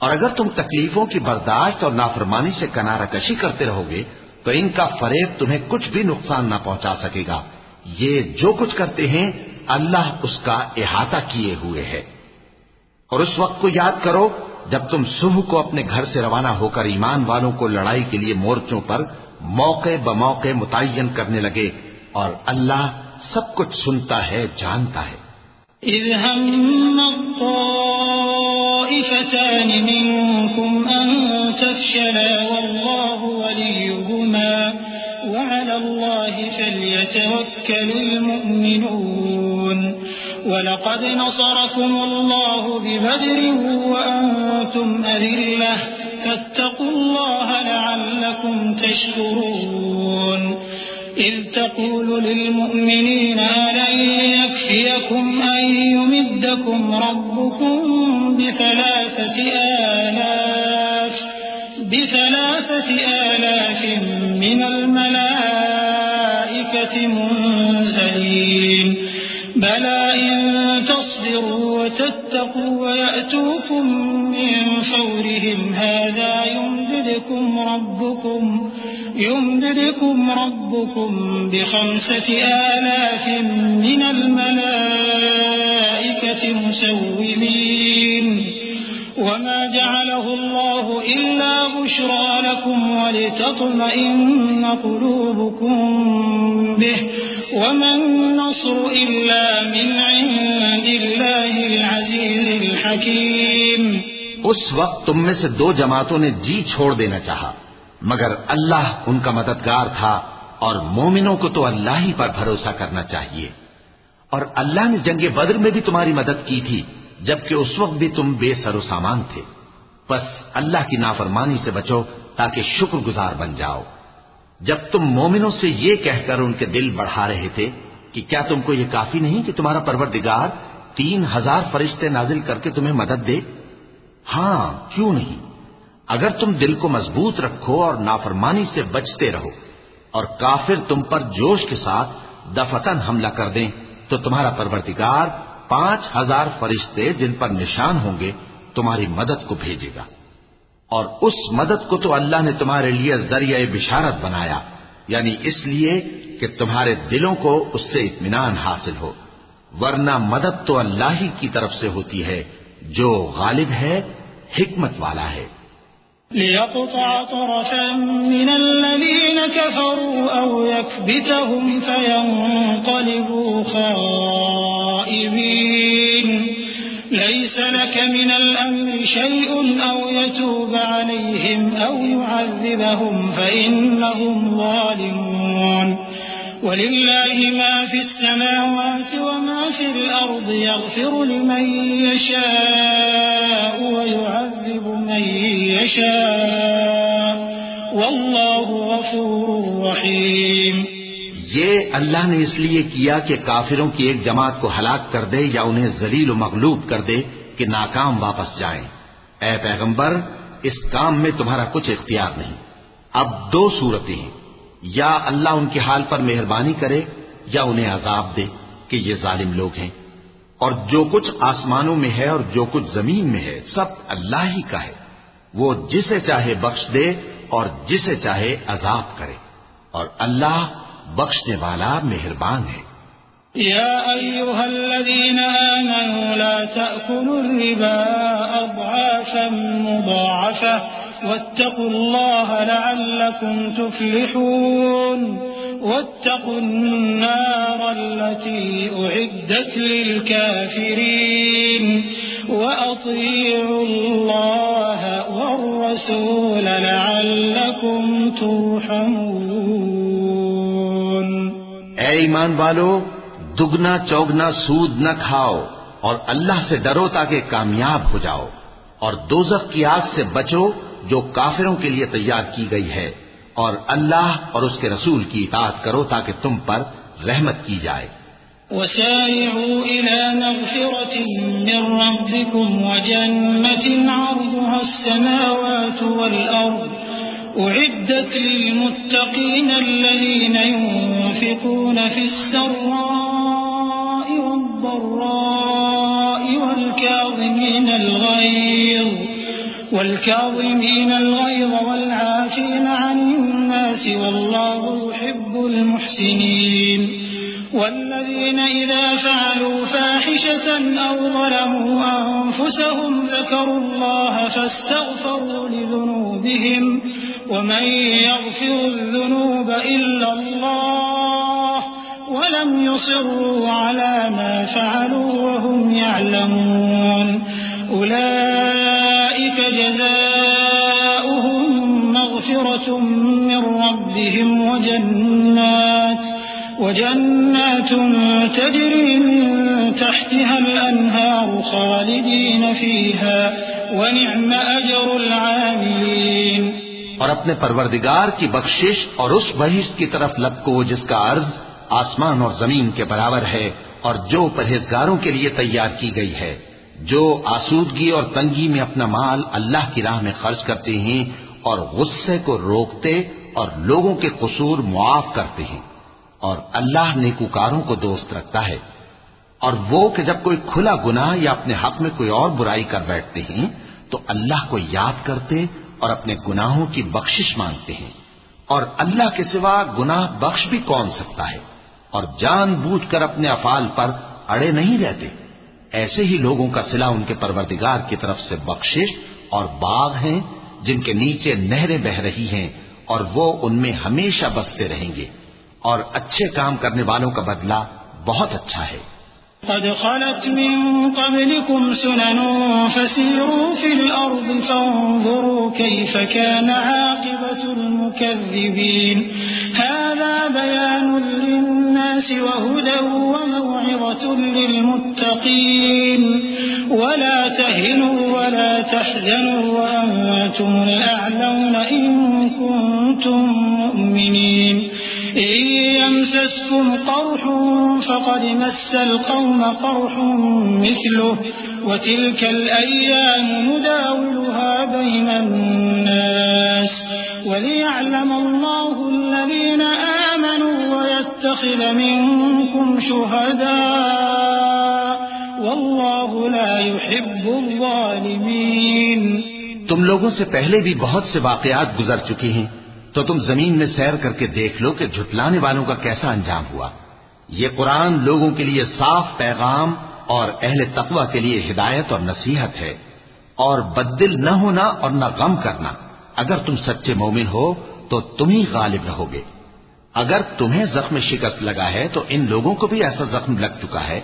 اور اگر تم تکلیفوں کی برداشت اور نافرمانی سے کنارہ کشی کرتے رہو گے تو ان کا فریب تمہیں کچھ بھی نقصان نہ پہنچا سکے گا۔ یہ جو کچھ کرتے ہیں اللہ اس کا احاطہ کیے ہوئے ہے۔ اور اس وقت کو یاد کرو جب تم صبح کو اپنے گھر سے روانہ ہو کر ایمان والوں کو لڑائی کے لیے مورچوں پر موقع بموقع متعین کرنے لگے، اور اللہ سب کچھ سنتا ہے، جانتا ہے۔ إذ هم الطائفتان منكم أن تفشلا والله وليهما وعلى الله فليتوكل المؤمنون ولقد نصركم الله ببدر وأنتم أذلة فاتقوا الله لعلكم تشكرون إذ تقول للمؤمنين ألن يكفيكم أن يمدكم ربكم بثلاثة آلاف ذليل بلى إن تصبروا وتتقوا ويأتوكم من فورهم هذا يمددكم ربكم ب5,000 من الملائكة مسومين وما جعله الله إلا بشرى لكم ولتطمئن قلوبكم به وما النصر إلا من عند الله العزيز الحكيم. اس وقت تم میں سے 2 جماعتوں نے جی چھوڑ دینا چاہا، مگر اللہ ان کا مددگار تھا، اور مومنوں کو تو اللہ ہی پر بھروسہ کرنا چاہیے. اور اللہ نے جنگ بدر میں بھی تمہاری مدد کی تھی، جبکہ اس وقت بھی تم بے سر و سامان تھے. بس اللہ کی نافرمانی سے بچو تاکہ شکر گزار بن جاؤ. جب تم مومنوں سے یہ کہہ کر ان کے دل بڑھا رہے تھے کہ کیا تم کو یہ کافی نہیں کہ تمہارا پروردگار 3,000 فرشتے نازل کر کے تمہیں مدد دے؟ ہاں، کیوں نہیں. اگر تم دل کو مضبوط رکھو اور نافرمانی سے بچتے رہو اور کافر تم پر جوش کے ساتھ دفتن حملہ کر دیں تو تمہارا پروردگار 5,000 فرشتے جن پر نشان ہوں گے تمہاری مدد کو بھیجے گا. اور اس مدد کو تو اللہ نے تمہارے لیے ذریعہ بشارت بنایا، یعنی اس لیے کہ تمہارے دلوں کو اس سے اطمینان حاصل ہو، ورنہ مدد تو اللہ ہی کی طرف سے ہوتی ہے جو غالب ہے، حکمت والا ہے. ليقطع طرفا من الذين كفروا أو يكبتهم فينقلبوا خائبين ليس لك من الأمر شيء أو يتوب عليهم أو يعذبهم فإنهم ظالمون ولله ما في السماوات وما في الأرض يغفر لمن يشاء ويعذب من يشاء والله غفور رحيم. یہ اللہ نے اس لیے کیا کہ کافروں کی ایک جماعت کو ہلاک کر دے یا انہیں ذلیل و مغلوب کر دے کہ ناکام واپس جائیں. اے پیغمبر، اس کام میں تمہارا کچھ اختیار نہیں. اب 2 صورتیں ہیں، یا اللہ ان کے حال پر مہربانی کرے یا انہیں عذاب دے کہ یہ ظالم لوگ ہیں. اور جو کچھ آسمانوں میں ہے اور جو کچھ زمین میں ہے سب اللہ ہی کا ہے. وہ جسے چاہے بخش دے اور جسے چاہے عذاب کرے، اور اللہ بخشنے والا مہربان ہے. يا أيها الذين آمنوا لا تأكلوا الربا أضعافا مضاعفة واتقوا الله لعلكم تفلحون واتقوا النار التي أعدت للكافرين وأطيعوا الله والرسول لعلكم ترحمون. اے ایمان والو، دگنا چوگنا سود نہ کھاؤ اور اللہ سے ڈرو تاکہ کامیاب ہو جاؤ، اور دوزخ کی آگ سے بچو جو کافروں کے لیے تیار کی گئی ہے، اور اللہ اور اس کے رسول کی اطاعت کرو تاکہ تم پر رحمت کی جائے. وسارعوا إلى مغفرة من ربكم وجنة عرضها السماوات والأرض أعدت للمتقين الذين ينفقون في السراء والضراء والكاظمين الغيظ والعافين عن الناس والله يحب المحسنين. والذين إذا فعلوا فاحشة أو ظلموا أنفسهم ذكروا الله فاستغفروا لذنوبهم ومن يغفر الذنوب إلا الله ولم يصروا على ما فعلوا وهم يعلمون أولئك جزاؤهم مغفرة من ربهم وجنات تجري من تحتها الأنهار خالدين فيها ونعم أجر العاملين. اور اپنے پروردگار کی بخشش اور اس بہشت کی طرف لپکو جس کا عرض آسمان اور زمین کے برابر ہے، اور جو پرہیزگاروں کے لیے تیار کی گئی ہے، جو آسودگی اور تنگی میں اپنا مال اللہ کی راہ میں خرچ کرتے ہیں اور غصے کو روکتے اور لوگوں کے قصور معاف کرتے ہیں، اور اللہ نیکوکاروں کو دوست رکھتا ہے۔ اور وہ کہ جب کوئی کھلا گناہ یا اپنے حق میں کوئی اور برائی کر بیٹھتے ہیں تو اللہ کو یاد کرتے اور اپنے گناہوں کی بخشش مانگتے ہیں، اور اللہ کے سوا گناہ بخش بھی کون سکتا ہے، اور جان بوجھ کر اپنے افعال پر اڑے نہیں رہتے۔ ایسے ہی لوگوں کا صلہ ان کے پروردگار کی طرف سے بخشش اور باغ ہیں جن کے نیچے نہریں بہ رہی ہیں، اور وہ ان میں ہمیشہ بستے رہیں گے، اور اچھے کام کرنے والوں کا بدلہ بہت اچھا ہے۔ قد خلت من قبلكم سنن فسيروا في الأرض فانظروا كيف كان عاقبة المكذبين هذا بيان للناس وهدى وموعظة للمتقين ولا تهنوا ولا تحزنوا وأنتم الأعلون إن كنتم مؤمنين إن يمسسكم قرح فقد مس القوم قرح مثله وتلك الأيام نداولها بين الناس وليعلم الله الذين آمنوا ويتخذ منكم شهداء والله لا يحب الظالمين۔ تم لوگوں سے پہلے بھی بہت سے واقعات گزر چکی ہیں، تو تم زمین میں سیر کر کے دیکھ لو کہ جھٹلانے والوں کا کیسا انجام ہوا۔ یہ قرآن لوگوں کے لیے صاف پیغام اور اہل تقوی کے لیے ہدایت اور نصیحت ہے، اور بددل نہ ہونا اور نہ غم کرنا۔ اگر تم سچے مومن ہو تو تم ہی غالب رہو گے۔ اگر تمہیں زخم شکست لگا ہے تو ان لوگوں کو بھی ایسا زخم لگ چکا ہے،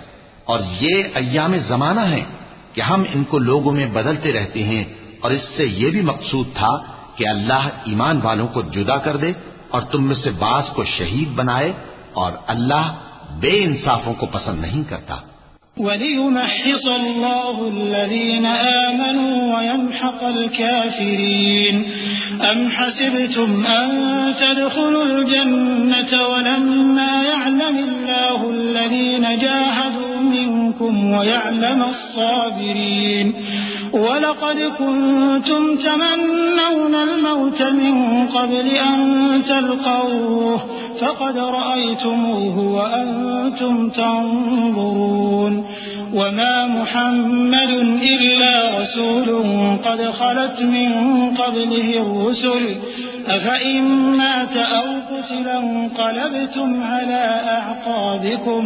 اور یہ ایام زمانہ ہے کہ ہم ان کو لوگوں میں بدلتے رہتے ہیں، اور اس سے یہ بھی مقصود تھا کہ اللہ ایمان والوں کو جدا کر دے اور تم میں سے بعض کو شہید بنائے، اور اللہ بے انصافوں کو پسند نہیں کرتا۔ وَلِيُمَحِّصَ اللَّهُ الَّذِينَ آمَنُوا وَيَمْحَقَ الْكَافِرِينَ أَمْ حَسِبْتُمْ أَن تَدْخُلُوا الْجَنَّةَ وَلَمَّا يَعْلَمِ اللَّهُ الَّذِينَ جَاهَدُوا مِنكُمْ وَيَعْلَمَ الصَّابِرِينَ وَلَقَدْ كُنتُمْ تَمَنَّوْنَ الْمَوْتَ مِن قَبْلِ أَن تَلْقَوْهُ فَقَدْ رَأَيْتُمُوهُ وَأَنتُمْ تَنظُرُونَ وَمَا مُحَمَّدٌ إِلَّا رَسُولٌ قَدْ خَلَتْ مِن قَبْلِهِ الرُّسُلُ أَفَإِن مَّاتَ أَوْ قُتِلَ انقَلَبْتُمْ عَلَىٰ أَعْقَابِكُمْ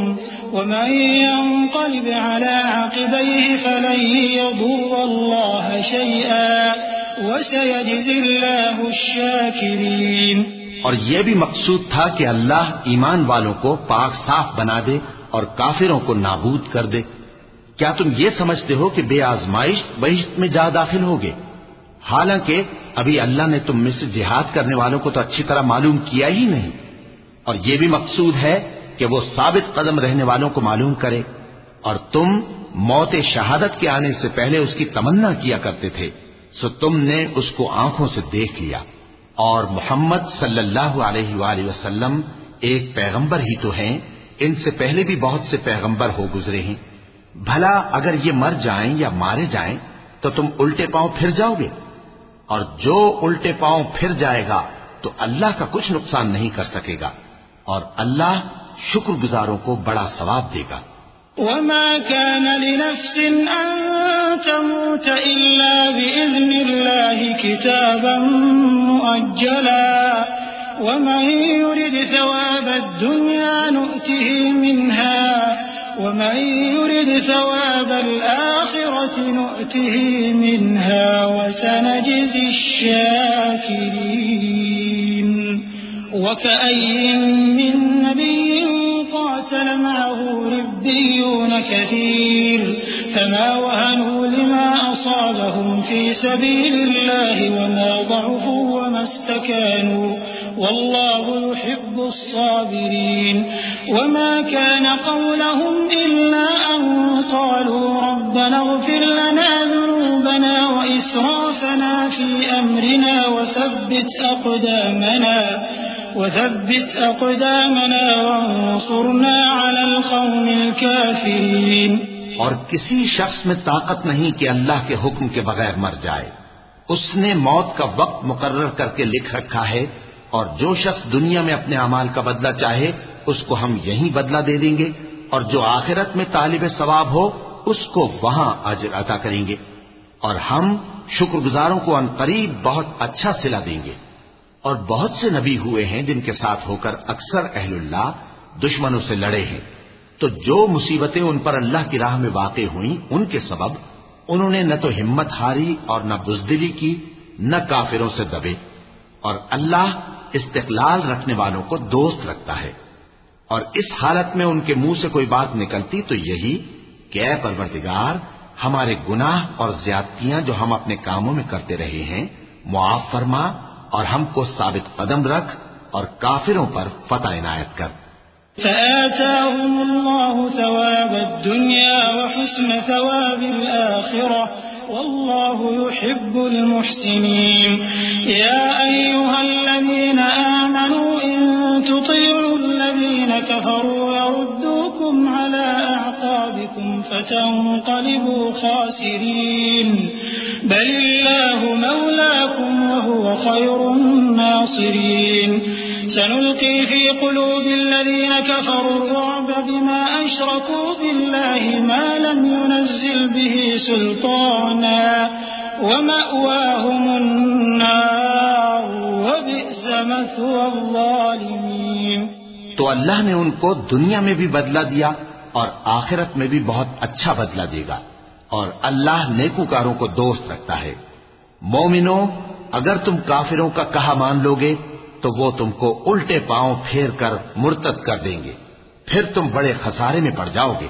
وَمَن يَنقَلِبْ عَلَىٰ عَقِبَيْهِ فَلَن يَضُرَّ اللَّهَ شَيْئًا وَسَيَجْزِي اللَّهُ الشَّاكِرِينَ۔ اور یہ بھی مقصود تھا کہ اللہ ایمان والوں کو پاک صاف بنا دے اور کافروں کو نابود کر دے۔ کیا تم یہ سمجھتے ہو کہ بے آزمائش بہشت میں جا داخل ہوگے؟ حالانکہ ابھی اللہ نے تم میں سے جہاد کرنے والوں کو تو اچھی طرح معلوم کیا ہی نہیں، اور یہ بھی مقصود ہے کہ وہ ثابت قدم رہنے والوں کو معلوم کرے، اور تم موت شہادت کے آنے سے پہلے اس کی تمنا کیا کرتے تھے، سو تم نے اس کو آنکھوں سے دیکھ لیا۔ اور محمد صلی اللہ علیہ وآلہ وسلم ایک پیغمبر ہی تو ہیں، ان سے پہلے بھی بہت سے پیغمبر ہو گزرے ہیں۔ بھلا اگر یہ مر جائیں یا مارے جائیں تو تم الٹے پاؤں پھر جاؤ گے؟ اور جو الٹے پاؤں پھر جائے گا تو اللہ کا کچھ نقصان نہیں کر سکے گا، اور اللہ شکر گزاروں کو بڑا ثواب دے گا۔ وَمَا كَانَ لِنَفْسٍ أَن تَمُوتَ إِلَّا بِإِذْنِ اللَّهِ كِتَابًا مُؤَجَّلًا وَمَن يُرِدْ ثَوَابَ الدُّنْيَا نُؤْتِهِ مِنْهَا وَمَن يُرِدْ ثَوَابَ الْآخِرَةِ نُؤْتِهِ مِنْهَا وَسَنَجْزِي الشَّاكِرِينَ وَكَأَيٍّ مِّن نَّبِيٍّ قَاتَلَ مَعَهُ رِبِّيُّونَ كَثِيرٌ فَمَا وَهَنُوا لِمَا أَصَابَهُمْ فِي سَبِيلِ اللَّهِ وَمَا ضَعُفُوا وَمَا اسْتَكَانُوا وَاللَّهُ يُحِبُّ الصَّابِرِينَ وَمَا كَانَ قَوْلَهُمْ إِلَّا أَن قَالُوا رَبَّنَا اغْفِرْ لَنَا ذُنُوبَنَا وَإِسْرَافَنَا فِي أَمْرِنَا وثبت أقدامنا وانصرنا على القوم الكافرين۔ اور کسی شخص میں طاقت نہیں کہ اللہ کے حکم کے بغیر مر جائے، اس نے موت کا وقت مقرر کر کے لکھ رکھا ہے، اور جو شخص دنیا میں اپنے اعمال کا بدلہ چاہے اس کو ہم یہیں بدلہ دے دیں گے، اور جو آخرت میں طالب ثواب ہو اس کو وہاں اجر عطا کریں گے، اور ہم شکر گزاروں کو عنقریب بہت اچھا صلہ دیں گے۔ اور بہت سے نبی ہوئے ہیں جن کے ساتھ ہو کر اکثر اہل اللہ دشمنوں سے لڑے ہیں، تو جو مصیبتیں ان پر اللہ کی راہ میں واقع ہوئیں ان کے سبب انہوں نے نہ تو ہمت ہاری اور نہ بزدلی کی، نہ کافروں سے دبے، اور اللہ استقلال رکھنے والوں کو دوست رکھتا ہے۔ اور اس حالت میں ان کے منہ سے کوئی بات نکلتی تو یہی کہ اے پروردگار، ہمارے گناہ اور زیادتیاں جو ہم اپنے کاموں میں کرتے رہے ہیں معاف فرما، اور ہم کو ثابت قدم رکھ اور کافروں پر فتح عنایت کر۔ فآتاهم الله ثواب الدنيا وحسن ثواب الآخرة والله يحب المحسنين يا أيها الذين آمنوا إن تطيعوا الذين كفروا يردوكم على أعقابكم فتنقلبوا خاسرين بل الله مولاكم وهو خير الناصرين سنلقي في قلوب الذين كفروا الرعب بما أشركوا بالله ما لم ينزل به سلطانا ومأواهم النار وبئس مثوى الظالمين۔ تو اللہ نے ان کو دنیا میں بھی بدلہ دیا اور آخرت میں بھی بہت اچھا بدلہ دے گا، اور اللہ نیکوکاروں کو دوست رکھتا ہے۔ مومنو، اگر تم کافروں کا کہا مان لوگے تو وہ تم کو الٹے پاؤں پھیر کر مرتد کر دیں گے، پھر تم بڑے خسارے میں پڑ جاؤ گے۔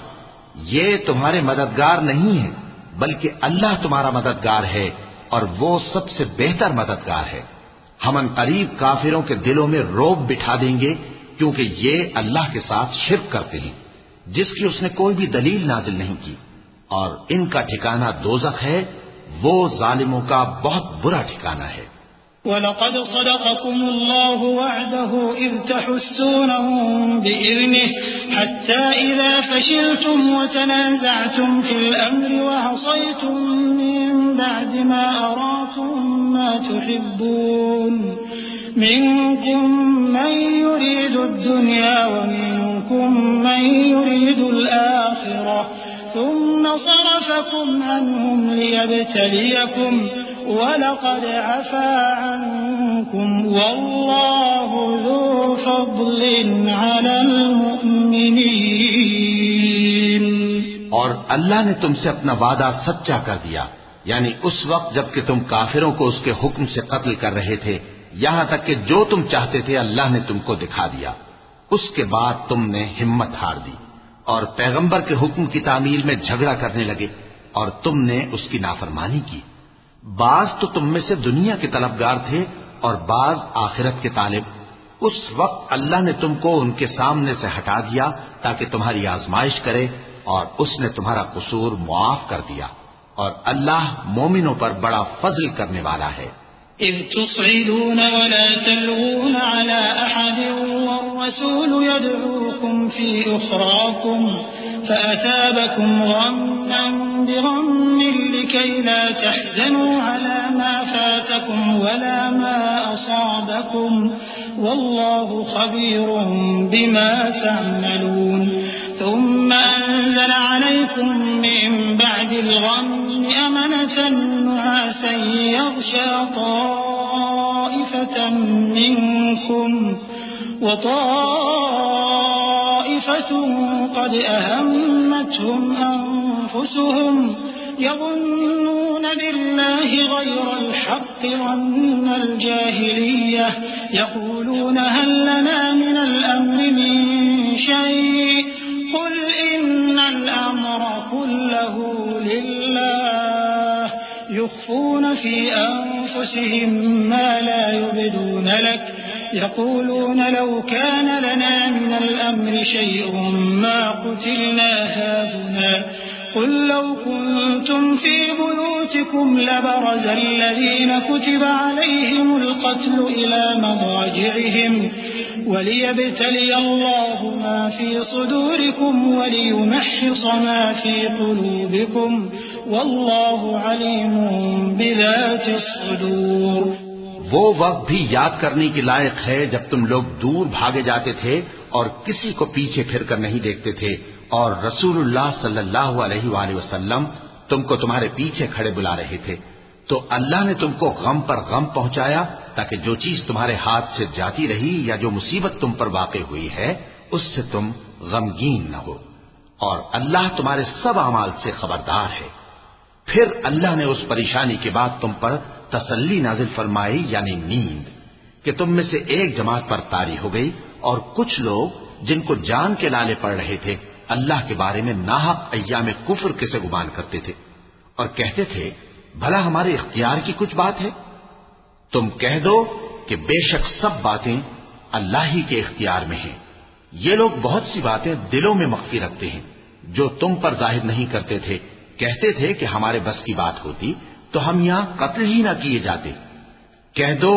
یہ تمہارے مددگار نہیں ہے بلکہ اللہ تمہارا مددگار ہے، اور وہ سب سے بہتر مددگار ہے۔ ہم عنقریب کافروں کے دلوں میں رعب بٹھا دیں گے، کیونکہ یہ اللہ کے ساتھ شرک کرتے ہیں جس کی اس نے کوئی بھی دلیل نازل نہیں کی، اور ان کا ٹھکانہ دوزخ ہے، وہ ظالموں کا بہت برا ٹھکانہ ہے۔ وَلَقَدْ صَدَقَكُمُ اللَّهُ وَعْدَهُ إِذْ تَحُسُّونَهُم بِإِذْنِهِ حَتَّى إِذَا فَشِلْتُمْ وَتَنَازَعْتُمْ فِي الْأَمْرِ وَعَصَيْتُم مِّن بَعْدِ مَا أَرَاكُم مَّا تُحِبُّونَ مِنكُم مَّن يُرِيدُ الدُّنْيَا وَمِنكُم مَّن يُرِيدُ الْآخِرَةَ ثُمَّ صَرَفَكُمْ عَنْهُمْ لِيَبْتَلِيَكُمْ وَلَقَدْ عَفَا عَنْكُمْ وَاللَّهُ ذُو فَضْلٍ عَلَى الْمُؤْمِنِينَ۔ اور اللہ نے تم سے اپنا وعدہ سچا کر دیا، یعنی اس وقت جب کہ تم کافروں کو اس کے حکم سے قتل کر رہے تھے، یہاں تک کہ جو تم چاہتے تھے اللہ نے تم کو دکھا دیا۔ اس کے بعد تم نے ہمت ہار دی اور پیغمبر کے حکم کی تعمیل میں جھگڑا کرنے لگے، اور تم نے اس کی نافرمانی کی۔ بعض تو تم میں سے دنیا کے طلبگار تھے اور بعض آخرت کے طالب۔ اس وقت اللہ نے تم کو ان کے سامنے سے ہٹا دیا تاکہ تمہاری آزمائش کرے، اور اس نے تمہارا قصور معاف کر دیا، اور اللہ مومنوں پر بڑا فضل کرنے والا ہے۔ إذ تصعدون ولا تلوون على أحد والرسول يدعوكم في أخراكم فأثابكم غما بغم لكي لا تحزنوا على ما فاتكم ولا ما أصابكم والله خبير بما تعملون ثم أنزل عليكم من بعد الغم أمنة نعاسا يغشى طائفة منكم وطائفة قد أهمتهم أنفسهم يظنون بالله غير الحق ظن الجاهلية يقولون هل لنا من الأمر من شيء قل إن الأمر كله لله يخفون في أنفسهم ما لا يبدون لك يقولون لو كان لنا من الأمر شيء ما قتلنا هاهنا قل لو كنتم في بيوتكم لبرز الذين كتب عليهم القتل إلى مضاجعهم وليبتلي الله ما في صدوركم وليمحص ما في قلوبكم والله عليم بذات الصدور۔ وہ وقت بھی یاد کرنے کے لائق ہے جب تم لوگ دور بھاگے جاتے تھے اور کسی کو پیچھے پھر کر نہیں دیکھتے تھے، اور رسول اللہ صلی اللہ علیہ وآلہ وسلم تم کو تمہارے پیچھے کھڑے بلا رہے تھے، تو اللہ نے تم کو غم پر غم پہنچایا تاکہ جو چیز تمہارے ہاتھ سے جاتی رہی یا جو مصیبت تم پر واقع ہوئی ہے اس سے تم غمگین نہ ہو، اور اللہ تمہارے سب اعمال سے خبردار ہے۔ پھر اللہ نے اس پریشانی کے بعد تم پر تسلی نازل فرمائی، یعنی نیند، کہ تم میں سے ایک جماعت پر طاری ہو گئی، اور کچھ لوگ جن کو جان کے لالے پڑ رہے تھے اللہ کے بارے میں ناحق ایام کفر کے سے گمان کرتے تھے اور کہتے تھے بھلا ہمارے اختیار کی کچھ بات ہے؟ تم کہہ دو کہ بے شک سب باتیں اللہ ہی کے اختیار میں ہیں۔ یہ لوگ بہت سی باتیں دلوں میں مخفی رکھتے ہیں جو تم پر ظاہر نہیں کرتے تھے، کہتے تھے کہ ہمارے بس کی بات ہوتی تو ہم یہاں قتل ہی نہ کیے جاتے۔ کہہ دو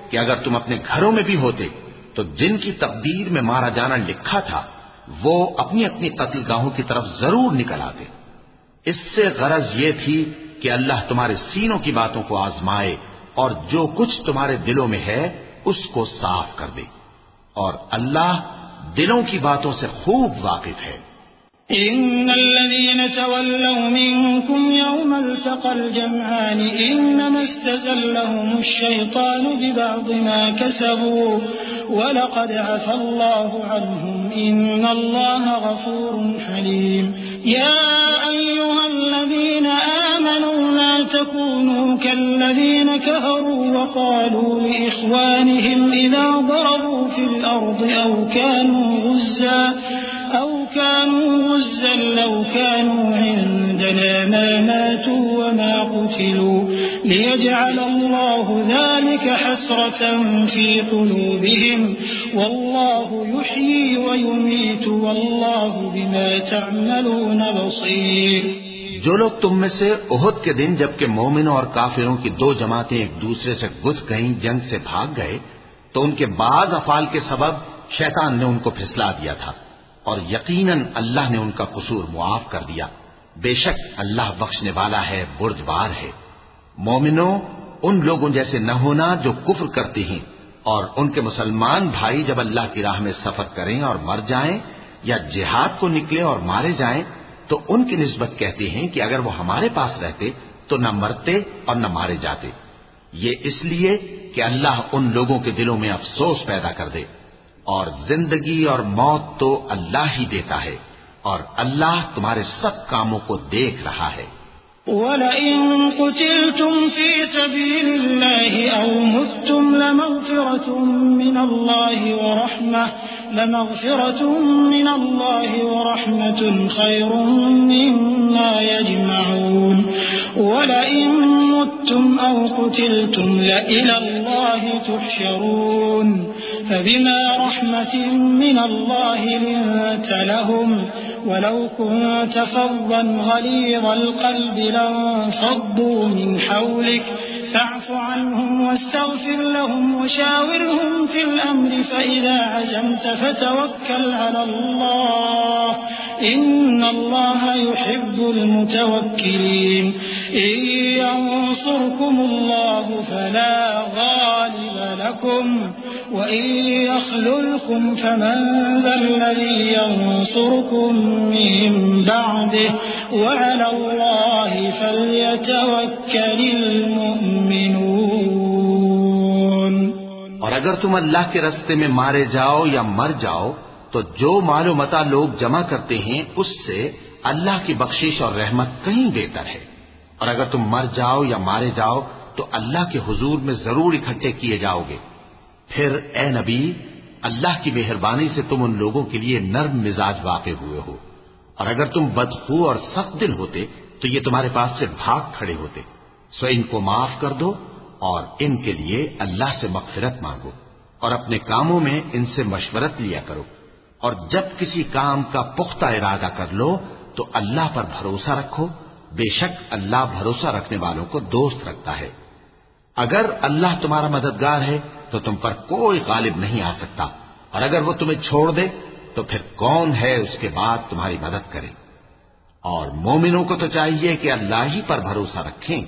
کہ اگر تم اپنے گھروں میں بھی ہوتے تو جن کی تقدیر میں مارا جانا لکھا تھا وہ اپنی اپنی قتل گاہوں کی طرف ضرور نکل آتے۔ اس سے غرض یہ تھی کہ اللہ تمہارے سینوں کی باتوں کو آزمائے اور جو کچھ تمہارے دلوں میں ہے اس کو صاف کر دے، اور اللہ دلوں کی باتوں سے خوب واقف ہے۔ إن الذين تولوا منكم يوم التقى الجمعان إنما استزلهم الشيطان ببعض ما كسبوا ولقد عفى الله عنهم إن الله غفور حليم يا أيها الذين آمنوا لا تكونوا كالذين كفروا وقالوا لإخوانهم إذا ضربوا في الأرض أو كانوا غزا لو كانوا عندنا ما ماتوا وما قتلوا ليجعل الله ذلك حسرة في قلوبهم والله يحيي ويميت والله بما تعملون بصير۔ جو لوگ تم میں سے احد کے دن جبکہ مومنوں اور کافروں کی دو جماعتیں ایک دوسرے سے گتھ گئیں جنگ سے بھاگ گئے تو ان کے بعض افعال کے سبب شیطان نے ان کو پھسلا دیا تھا، اور یقیناً اللہ نے ان کا قصور معاف کر دیا، بے شک اللہ بخشنے والا ہے، بردبار ہے۔ مومنوں، ان لوگوں جیسے نہ ہونا جو کفر کرتے ہیں، اور ان کے مسلمان بھائی جب اللہ کی راہ میں سفر کریں اور مر جائیں یا جہاد کو نکلے اور مارے جائیں تو ان کی نسبت کہتے ہیں کہ اگر وہ ہمارے پاس رہتے تو نہ مرتے اور نہ مارے جاتے، یہ اس لیے کہ اللہ ان لوگوں کے دلوں میں افسوس پیدا کر دے، اور زندگی اور موت تو اللہ ہی دیتا ہے، اور اللہ تمہارے سب کاموں کو دیکھ رہا ہے۔ وَلَئِن قُتِلْتُمْ فِي سَبِيلِ اللَّهِ أَوْ مُتُّمْ لَمَغْفِرَةٌ مِّنَ اللَّهِ وَرَحْمَةٌ خَيْرٌ مِّمَّا يَجْمَعُونَ وَلَئِن مُتُّمْ أَوْ قُتِلْتُمْ لَإِلَى اللَّهِ تُحْشَرُونَ فبما رحمة من الله لنت لهم ولو كنت فظا غليظ القلب لانفضوا من حولك فاعف عنهم واستغفر لهم وشاورهم في الأمر فإذا عزمت فتوكل على الله إن الله يحب المتوكلين إن ينصركم الله فلا غالب لكم وإن يخذلكم فمن ذا الذي ينصركم من بعده وعلى الله فليتوكل المؤمنون۔ اور اگر تم اللہ کے راستے میں مارے جاؤ یا مر جاؤ تو جو مال و متاع لوگ جمع کرتے ہیں اس سے اللہ کی بخشش اور رحمت کہیں بہتر ہے، اور اگر تم مر جاؤ یا مارے جاؤ تو اللہ کے حضور میں ضرور اکٹھے کیے جاؤ گے۔ پھر اے نبی، اللہ کی مہربانی سے تم ان لوگوں کے لیے نرم مزاج واقع ہوئے ہو، اور اگر تم بدخو اور سخت دل ہوتے تو یہ تمہارے پاس سے بھاگ کھڑے ہوتے، سو ان کو معاف کر دو اور ان کے لیے اللہ سے مغفرت مانگو، اور اپنے کاموں میں ان سے مشورت لیا کرو، اور جب کسی کام کا پختہ ارادہ کر لو تو اللہ پر بھروسہ رکھو، بے شک اللہ بھروسہ رکھنے والوں کو دوست رکھتا ہے۔ اگر اللہ تمہارا مددگار ہے تو تم پر کوئی غالب نہیں آ سکتا، اور اگر وہ تمہیں چھوڑ دے تو پھر کون ہے اس کے بعد تمہاری مدد کرے۔ اور مومنوں کو تو چاہیے کہ اللہ ہی پر بھروسہ رکھیں،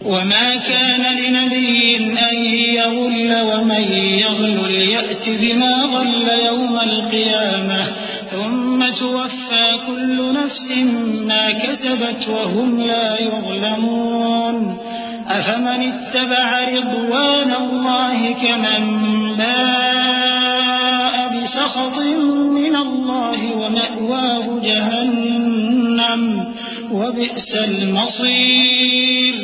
وما كان لنبي أن يغل ومن يغل يأت بما غل يوم القيامة ثم توفى كل نفس ما كسبت وهم لا يظلمون أفمن اتبع رضوان الله كمن باء بسخط من الله ومأواه جهنم وبئس المصير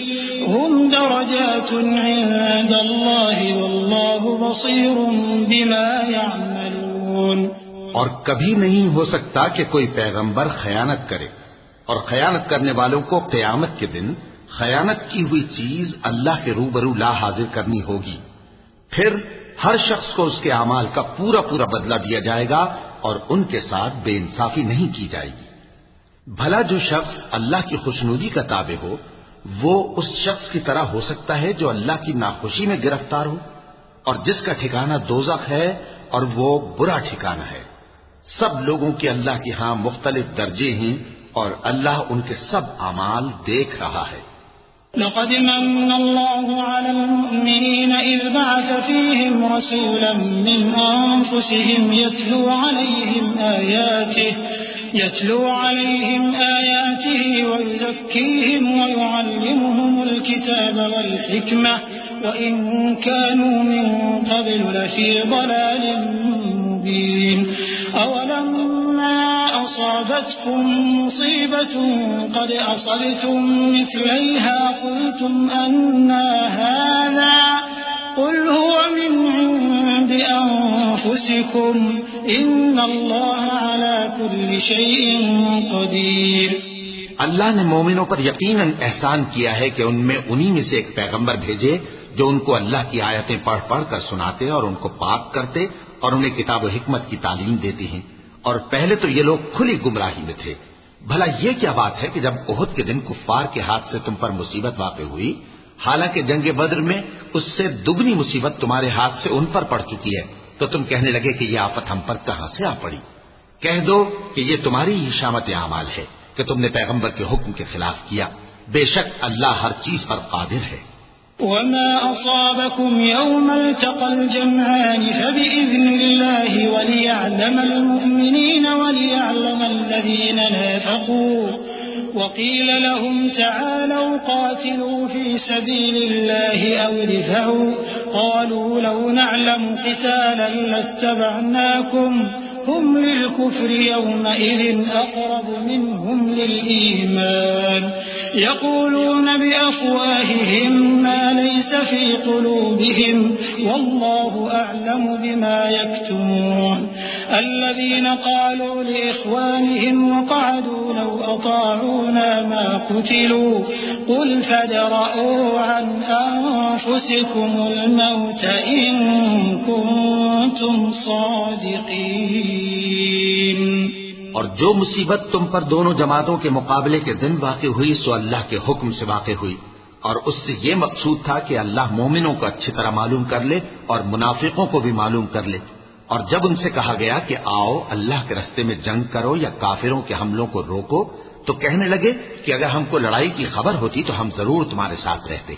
هم درجات عند الله والله بصير بما يعملون. اور کبھی نہیں ہو سکتا کہ کوئی پیغمبر خیانت کرے، اور خیانت کرنے والوں کو قیامت کے دن خیانت کی ہوئی چیز اللہ کے روبرو لا حاضر کرنی ہوگی. پھر ہر شخص کو اس کے اعمال کا پورا پورا بدلہ دیا جائے گا اور ان کے ساتھ بے انصافی نہیں کی جائے گی. بھلا جو شخص اللہ کی خوشنودی کا تابع ہو وہ اس شخص کی طرح ہو سکتا ہے جو اللہ کی ناخوشی میں گرفتار ہو، اور جس کا ٹھکانہ دوزخ ہے اور وہ برا ٹھکانہ ہے. سب لوگوں کے اللہ کے ہاں مختلف درجے ہیں اور اللہ ان کے سب اعمال دیکھ رہا ہے. لقد من الله على المؤمنين إذ بعث فيهم رسولا من أنفسهم يتلو عليهم آياته ويزكيهم ويعلمهم الكتاب والحكمة وإن كانوا من قبل لفي ضلال مبين. أولما أصابتكم مصيبة قد أصبتم مثليها قلتم أنى هذا قل هو من عند أنفسكم إن الله على كل شيء قدير. اللہ نے مومنوں پر یقیناً احسان کیا ہے کہ ان میں انہی میں سے ایک پیغمبر بھیجے جو ان کو اللہ کی آیتیں پڑھ پڑھ کر سناتے اور ان کو پاک کرتے اور انہیں کتاب و حکمت کی تعلیم دیتے ہیں. اور پہلے تو یہ لوگ کھلی گمراہی میں تھے. بھلا یہ کیا بات ہے کہ جب احد کے دن کفار کے ہاتھ سے تم پر مصیبت واقع ہوئی، حالانکہ جنگ بدر میں اس سے دگنی مصیبت تمہارے ہاتھ سے ان پر پڑ چکی ہے، تو تم کہنے لگے کہ یہ آفت ہم پر کہاں سے آ پڑی؟ کہہ دو کہ یہ تمہاری ہی شامت اعمال ہے کہ تم نے پیغمبر کے حکم کے خلاف کیا. بے شک اللہ ہر چیز پر قادر ہے. وما أصابكم يوم التقى الجمعان فبإذن الله وليعلم المؤمنين وليعلم الذين نافقوا. وقيل لهم تعالوا قاتلوا في سبيل الله أو ادفعوا قالوا لو نعلم قتالا لاتبعناكم هم للكفر يومئذ أقرب منهم للإيمان يقولون بأفواههم ما ليس في قلوبهم والله أعلم بما يكتمون. الذين قالوا لإخوانهم وقعدوا لو أطاعونا ما قتلوا قل فادرءوا عن أنفسكم الموت إن كنتم صادقين. اور جو مصیبت تم پر دونوں جماعتوں کے مقابلے کے دن واقع ہوئی سو اللہ کے حکم سے واقع ہوئی، اور اس سے یہ مقصود تھا کہ اللہ مومنوں کو اچھی طرح معلوم کر لے اور منافقوں کو بھی معلوم کر لے. اور جب ان سے کہا گیا کہ آؤ اللہ کے رستے میں جنگ کرو یا کافروں کے حملوں کو روکو، تو کہنے لگے کہ اگر ہم کو لڑائی کی خبر ہوتی تو ہم ضرور تمہارے ساتھ رہتے.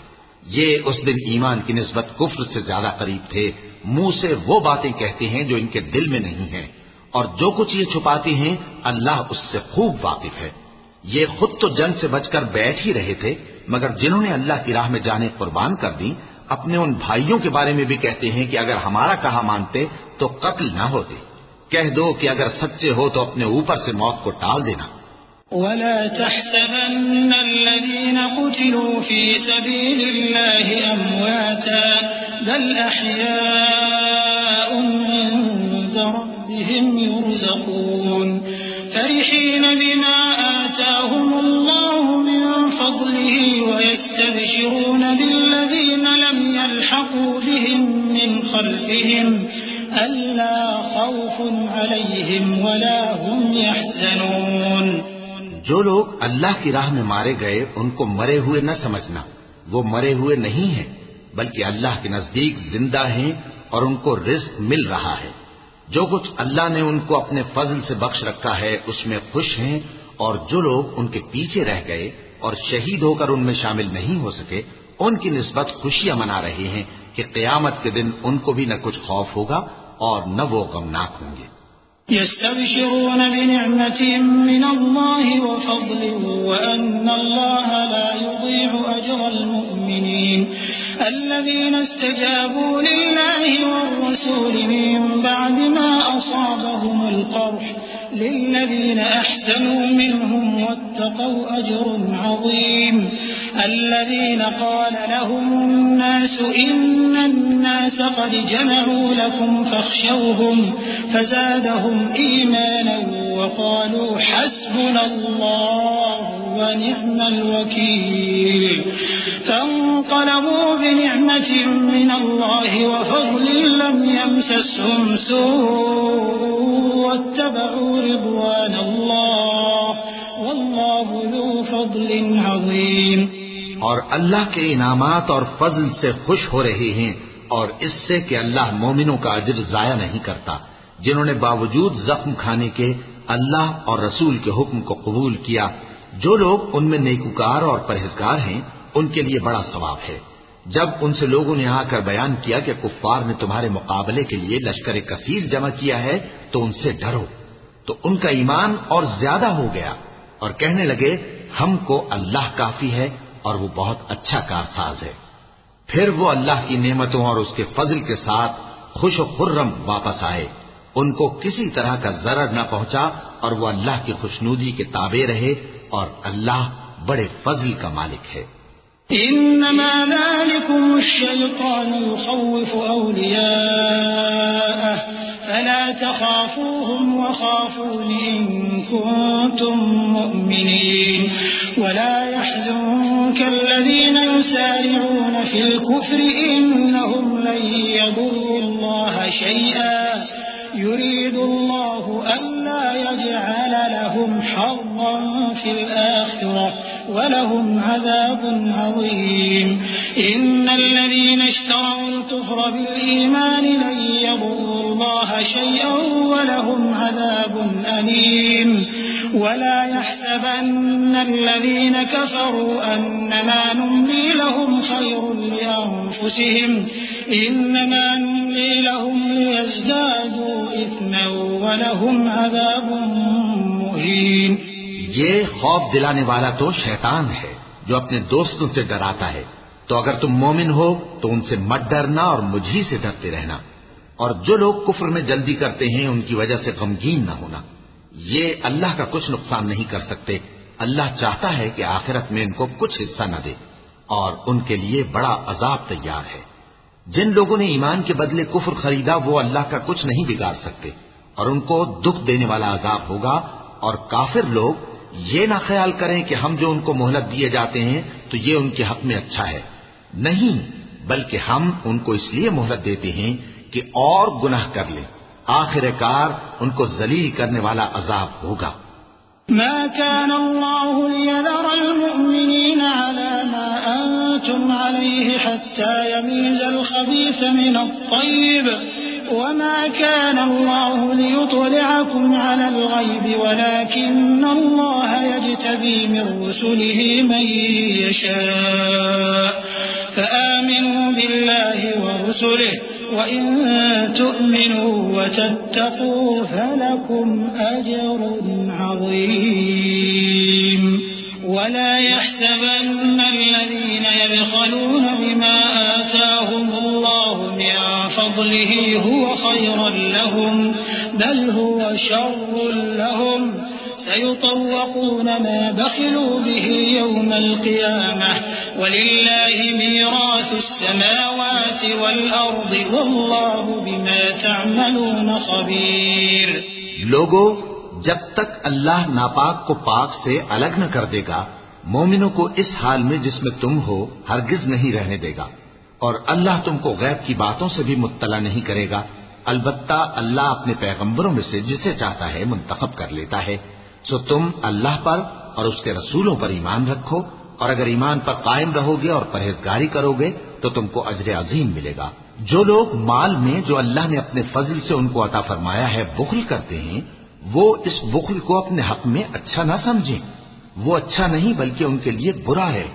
یہ اس دن ایمان کی نسبت کفر سے زیادہ قریب تھے. منہ سے وہ باتیں کہتے ہیں جو ان کے دل میں نہیں ہیں، اور جو کچھ یہ چھپاتے ہیں اللہ اس سے خوب واقف ہے. یہ خود تو جنگ سے بچ کر بیٹھ ہی رہے تھے، مگر جنہوں نے اللہ کی راہ میں جانیں قربان کر دی اپنے ان بھائیوں کے بارے میں بھی کہتے ہیں کہ اگر ہمارا کہا مانتے تو قتل نہ ہوتے. کہہ دو کہ اگر سچے ہو تو اپنے اوپر سے موت کو ٹال دینا. ولا تحسبن الذين قتلوا في سبيل الله أمواتا بل أحياء عند ربهم يرزقون فرحين بما آتاهم الله من فضله ويستبشرون بالذين لم يلحقوا بهم من خلفهم ألا خوف عليهم ولا هم يحزنون. جو لوگ اللہ کی راہ میں مارے گئے ان کو مرے ہوئے نہ سمجھنا، وہ مرے ہوئے نہیں ہیں بلکہ اللہ کے نزدیک زندہ ہیں اور ان کو رزق مل رہا ہے. جو کچھ اللہ نے ان کو اپنے فضل سے بخش رکھا ہے اس میں خوش ہیں، اور جو لوگ ان کے پیچھے رہ گئے اور شہید ہو کر ان میں شامل نہیں ہو سکے ان کی نسبت خوشیاں منا رہے ہیں کہ قیامت کے دن ان کو بھی نہ کچھ خوف ہوگا اور نہ وہ غمناک ہوں گے. يستبشرون بنعمة من الله وفضل وأن الله لا يضيع أجر المؤمنين الذين استجابوا لله والرسول من بعد ما أصابهم القرح للذين أحسنوا منهم واتقوا أجر عظيم الذين قال لهم الناس إن الناس قد جمعوا لكم فاخشوهم فزادهم إيمانا وقالوا حسبنا الله ونعم الوكيل فانقلبوا بنعمة من الله وفضل لم يمسسهم سوء واتبعوا رضوان الله والله ذو فضل عظيم. اور اللہ کے انعامات اور فضل سے خوش ہو رہے ہیں اور اس سے کہ اللہ مومنوں کا اجر ضائع نہیں کرتا جنہوں نے باوجود زخم کھانے کے اللہ اور رسول کے حکم کو قبول کیا. جو لوگ ان میں نیکوکار اور پرہیزگار ہیں ان کے لیے بڑا ثواب ہے. جب ان سے لوگوں نے آ کر بیان کیا کہ کفار نے تمہارے مقابلے کے لیے لشکر کثیر جمع کیا ہے تو ان سے ڈرو، تو ان کا ایمان اور زیادہ ہو گیا اور کہنے لگے ہم کو اللہ کافی ہے اور وہ بہت اچھا کارساز ہے. پھر وہ اللہ کی نعمتوں اور اس کے فضل کے ساتھ خوش و خرم واپس آئے. ان کو کسی طرح کا ضرر نہ پہنچا اور وہ اللہ کی خوشنودی کے تابع رہے اور اللہ بڑے فضل کا مالک ہے. انما ذلكم الشيطان يخوف اولياءه فلا تخافوهم وخافون ان كنتم مؤمنين ولا يحزنك الذين يسارعون في الكفر انهم لن يضروا الله شيئا يريد الله ألا يجعل لهم حظا في الآخرة ولهم عذاب عظيم. إن الذين اشتروا الكفر بالإيمان لن يضروا الله شيئا ولهم عذاب أليم. ولا يحسبن الذين كفروا أنما نملي لهم خير لأنفسهم إنما نملي لهم ليزدادوا إثما ولهم عذاب مهين. یہ خوف دلانے والا تو شیطان ہے جو اپنے دوستوں سے ڈراتا ہے. تو اگر تم مومن ہو تو ان سے مت ڈرنا اور مجھ ہی سے ڈرتے رہنا. اور جو لوگ کفر میں جلدی کرتے ہیں ان کی وجہ سے غمگین نہ ہونا. یہ اللہ کا کچھ نقصان نہیں کر سکتے. اللہ چاہتا ہے کہ آخرت میں ان کو کچھ حصہ نہ دے اور ان کے لیے بڑا عذاب تیار ہے. جن لوگوں نے ایمان کے بدلے کفر خریدا وہ اللہ کا کچھ نہیں بگاڑ سکتے اور ان کو دکھ دینے والا عذاب ہوگا. اور کافر لوگ یہ نہ خیال کریں کہ ہم جو ان کو مہلت دیے جاتے ہیں تو یہ ان کے حق میں اچھا ہے. نہیں، بلکہ ہم ان کو اس لیے مہلت دیتے ہیں کہ اور گناہ کر لیں. آخر کار ان کو ذلیل کرنے والا عذاب ہوگا. ما كان الله ليذر المؤمنين على ما أنتم عليه حتى يميز الخبيث من الطيب وما كان الله ليطلعكم على الغيب ولكن الله يجتبي من رسله من يشاء فآمنوا بالله ورسله وإن تؤمنوا وتتقوا فلكم أجر عظيم. ولا يحسبن الذين يبخلون بما آتاهم الله من فضله هو خيرا لهم بل هو شر لهم سيطوقون ما بخلوا به يوم القيامة ولله ميراث السماوات والأرض والله بما تعملون خبير. لوگو، جب تک اللہ ناپاک کو پاک سے الگ نہ کر دے گا مومنوں کو اس حال میں جس میں تم ہو ہرگز نہیں رہنے دے گا. اور اللہ تم کو غیب کی باتوں سے بھی مطلع نہیں کرے گا. البتہ اللہ اپنے پیغمبروں میں سے جسے چاہتا ہے منتخب کر لیتا ہے. سو تم اللہ پر اور اس کے رسولوں پر ایمان رکھو اور اگر ایمان پر قائم رہو گے اور پرہیزگاری کرو گے تو تم کو اجر عظیم ملے گا. جو لوگ مال میں جو اللہ نے اپنے فضل سے ان کو عطا فرمایا ہے بخل کرتے ہیں وہ اس بخل کو اپنے حق میں اچھا نہ سمجھیں. وہ اچھا نہیں بلکہ ان کے لیے برا ہے.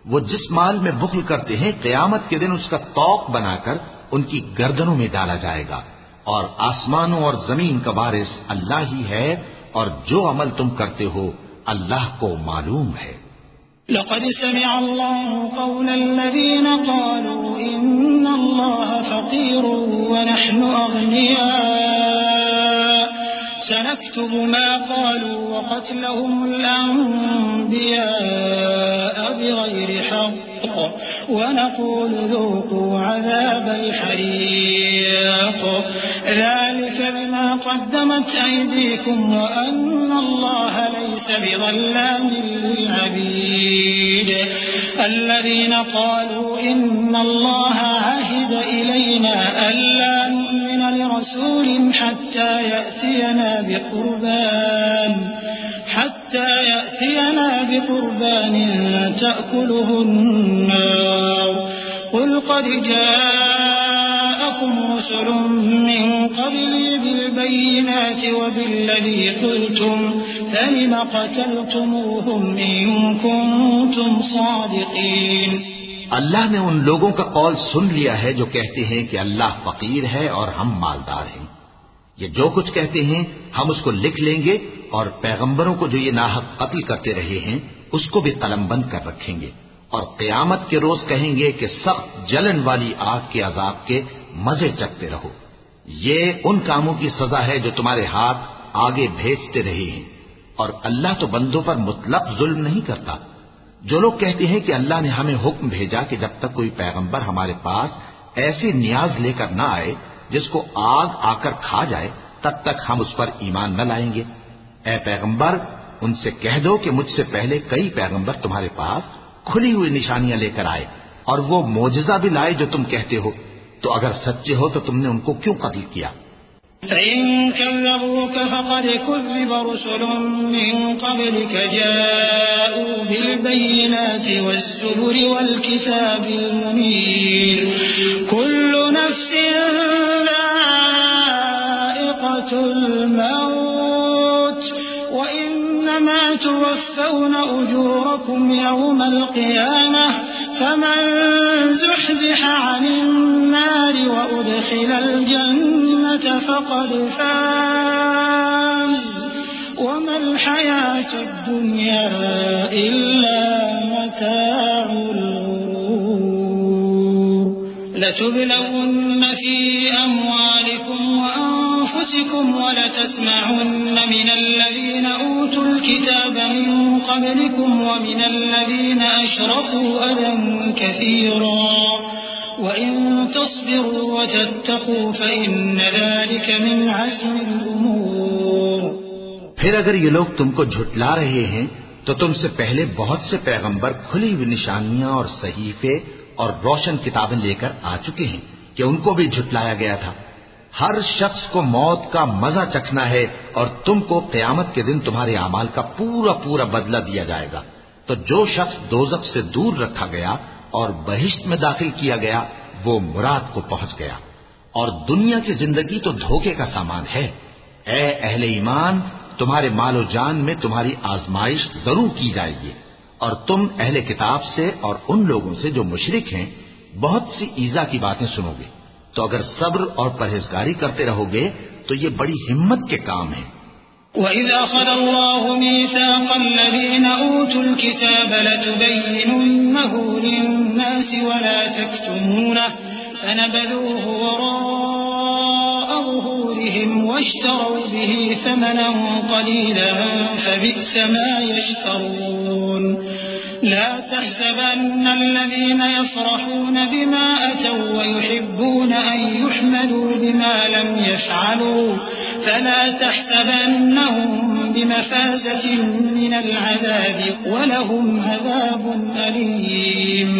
وہ جس مال میں بخل کرتے ہیں قیامت کے دن اس کا طوق بنا کر ان کی گردنوں میں ڈالا جائے گا، اور آسمانوں اور زمین کا وارث اللہ ہی ہے، اور جو عمل تم کرتے ہو اللہ کو معلوم ہے۔ لقد سمع الله قول الذين قالوا إن الله فقير ونحن أغنياء سنكتب ما قالوا وقتلهم الأنبياء بغير حق ونقول ذوقوا عذاب الحريق ذلك بما قدمت أيديكم وأن الله ليس بظلام للعبيد الذين قالوا إن الله عهد إلينا ألا نؤمن لرسول حتى يأتينا بقربان تأكله النار قل قد جاءكم رسل من قبلي بالبينات وبالذي قلتم فلم قتلتموهم إن كنتم صادقين۔ اللہ نے ان لوگوں کا قول سن لیا ہے جو کہتے ہیں کہ اللہ فقیر ہے اور ہم مالدار ہیں۔ یہ جو کچھ کہتے ہیں ہم اس کو لکھ لیں گے، اور پیغمبروں کو جو یہ ناحق قتل کرتے رہے ہیں اس کو بھی قلم بند کر رکھیں گے، اور قیامت کے روز کہیں گے کہ سخت جلن والی آگ کے عذاب کے مزے چکتے رہو۔ یہ ان کاموں کی سزا ہے جو تمہارے ہاتھ آگے بھیجتے رہے ہیں، اور اللہ تو بندوں پر مطلق ظلم نہیں کرتا۔ جو لوگ کہتے ہیں کہ اللہ نے ہمیں حکم بھیجا کہ جب تک کوئی پیغمبر ہمارے پاس ایسی نیاز لے کر نہ آئے جس کو آگ آ کر کھا جائے تب تک ہم اس پر ایمان نہ لائیں گے۔ اے پیغمبر ان سے کہہ دو کہ مجھ سے پہلے کئی پیغمبر تمہارے پاس کھلی ہوئی نشانیاں لے کر آئے اور وہ معجزہ بھی لائے جو تم کہتے ہو، تو اگر سچے ہو تو تم نے ان کو کیوں قتل کیا؟ فإن كذبوك فقد كذب رسل من قبلك جاءوا بالبينات والزبر والكتاب المنير كل نفس ذائقة الموت وإنما توفون أجوركم يوم القيامة فمن زحزح عن النار وأدخل الجنة فقد فاز وما الحياة الدنيا إلا متاع الغرور لتبلون في أموالكم وأنفسكم ولتسمعن من الذين أوتوا الكتاب من قبلكم ومن الذين أشركوا أذى كثيرا وإن تصبروا وتتقوا فإن ذلك من عزم الأمور۔ پھر اگر یہ لوگ تم کو جھٹلا رہے ہیں تو تم سے پہلے بہت سے پیغمبر کھلی ہوئی نشانیاں اور صحیفے اور روشن کتابیں لے کر آ چکے ہیں کہ ان کو بھی جھٹلایا گیا تھا۔ ہر شخص کو موت کا مزہ چکھنا ہے اور تم کو قیامت کے دن تمہارے اعمال کا پورا پورا بدلہ دیا جائے گا۔ تو جو شخص دوزخ سے دور رکھا گیا اور بہشت میں داخل کیا گیا وہ مراد کو پہنچ گیا، اور دنیا کی زندگی تو دھوکے کا سامان ہے۔ اے اہل ایمان، تمہارے مال و جان میں تمہاری آزمائش ضرور کی جائے گی، اور تم اہل کتاب سے اور ان لوگوں سے جو مشرک ہیں بہت سی ایذا کی باتیں سنو گے، تو اگر صبر اور پرہیزگاری کرتے رہو گے تو یہ بڑی ہمت کے کام ہیں۔ وَإِذْ أَخَذَ اللَّهُ مِيثَاقَ الَّذِينَ أُوتُوا الْكِتَابَ لَتُبَيِّنُنَّهُ لِلنَّاسِ وَلَا تَكْتُمُونَهُ فَنَبَذُوهُ وَرَاءَ ظُهُورِهِمْ وَاشْتَرَوْا بِهِ ثَمَنًا قَلِيلًا فَبِئْسَ مَا يَشْتَرُونَ لا تحسبن الذين يفرحون بما أتوا ويحبون أن يحمدوا بما لم يفعلوا فلا تحسبنهم بمفازة من العذاب ولهم عذاب أليم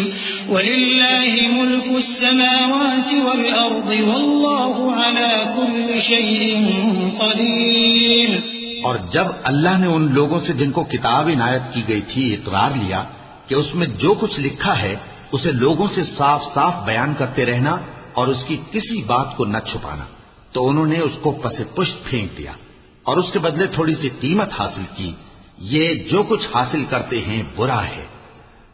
ولله ملك السماوات والأرض والله على كل شيء قدير۔ اور جب اللہ نے ان لوگوں سے جن کو کتاب عنایت کی گئی تھی اقرار لیا کہ اس میں جو کچھ لکھا ہے اسے لوگوں سے صاف صاف بیان کرتے رہنا اور اس کی کسی بات کو نہ چھپانا، تو انہوں نے اس کو پس پشت پھینک دیا اور اس کے بدلے تھوڑی سی قیمت حاصل کی۔ یہ جو کچھ حاصل کرتے ہیں برا ہے۔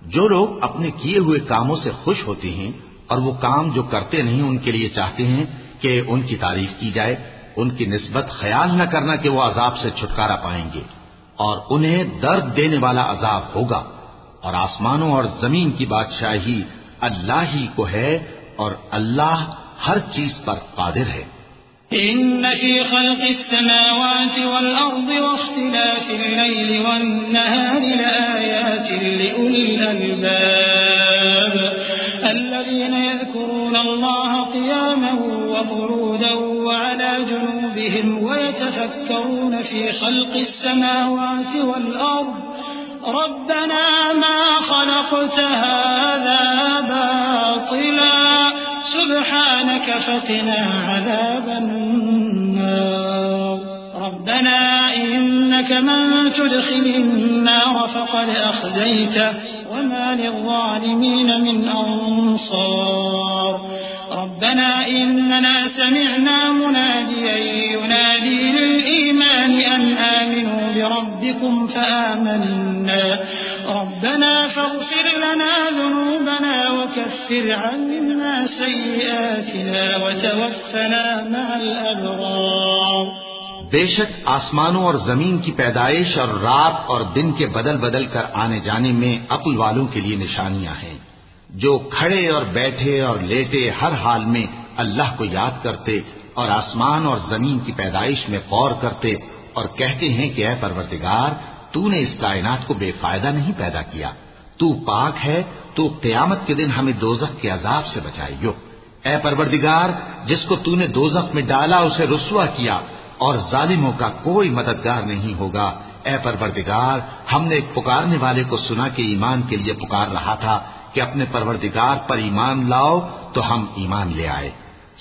جو لوگ اپنے کیے ہوئے کاموں سے خوش ہوتے ہیں اور وہ کام جو کرتے نہیں ان کے لیے چاہتے ہیں کہ ان کی تعریف کی جائے، ان کی نسبت خیال نہ کرنا کہ وہ عذاب سے چھٹکارا پائیں گے، اور انہیں درد دینے والا عذاب ہوگا۔ اور آسمانوں اور زمین کی بادشاہی اللہ ہی کو ہے، اور اللہ ہر چیز پر قادر ہے۔ إن في خلق السماوات والأرض واختلاف الليل والنهار لآيات لأولي الألباب الذين يذكرون الله قياما وقعودا وعلى جنوبهم ويتفكرون في خلق السماوات والأرض ربنا ما خلقت هذا باطلا سبحانك فقنا عذاب النار ربنا إنك من تدخل النار فقد أخزيته وما للظالمين من أنصار ربنا إننا سمعنا مناديا ينادي للإيمان أن آمنوا بربكم فآمنا ربنا فاغفر لنا ذنوبنا وكفر عنا سيئاتنا وتوفنا مع الأبرار۔ بے شک آسمانوں اور زمین کی پیدائش اور رات اور دن کے بدل بدل کر آنے جانے میں عقل والوں کے لیے نشانیاں ہیں، جو کھڑے اور بیٹھے اور لیٹے ہر حال میں اللہ کو یاد کرتے اور آسمان اور زمین کی پیدائش میں غور کرتے اور کہتے ہیں کہ اے پروردگار، تو نے اس کائنات کو بے فائدہ نہیں پیدا کیا، تو پاک ہے، تو قیامت کے دن ہمیں دوزخ کے عذاب سے بچائیو۔ اے پروردگار، جس کو تو نے دوزخ میں ڈالا اسے رسوا کیا، اور ظالموں کا کوئی مددگار نہیں ہوگا۔ اے پروردگار، ہم نے ایک پکارنے والے کو سنا کہ ایمان کے لیے پکار رہا تھا کہ اپنے پروردگار پر ایمان لاؤ، تو ہم ایمان لے آئے۔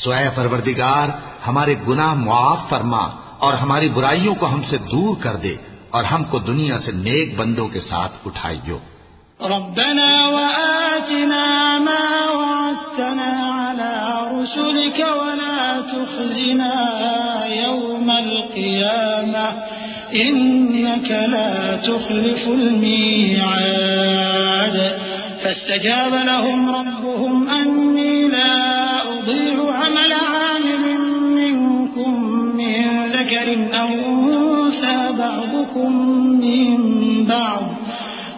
سو اے پروردگار، ہمارے گناہ معاف فرما اور ہماری برائیوں کو ہم سے دور کر دے، اور ہم کو دنیا سے نیک بندوں کے ساتھ اٹھائیو۔ ربنا وآتنا ما وعدتنا على رسلك ولا تخزنا يوم القيامة إنك لا تخلف الميعاد فاستجاب لهم ربهم أني لا أضيع عمل عامل منكم من ذكر أو أنثى بعضكم من بعض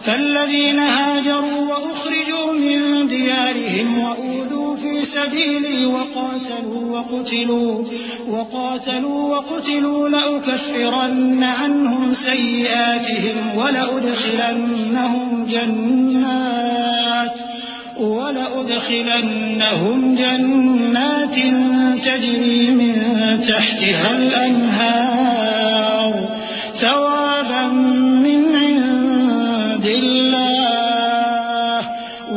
فالذين هاجروا وأخرجوا من ديارهم وأوذوا في سبيلي وقاتلوا لأكفرن عنهم سيئاتهم ولأدخلنهم جنات تجري من تحتها الأنهار ثوابا من عند الله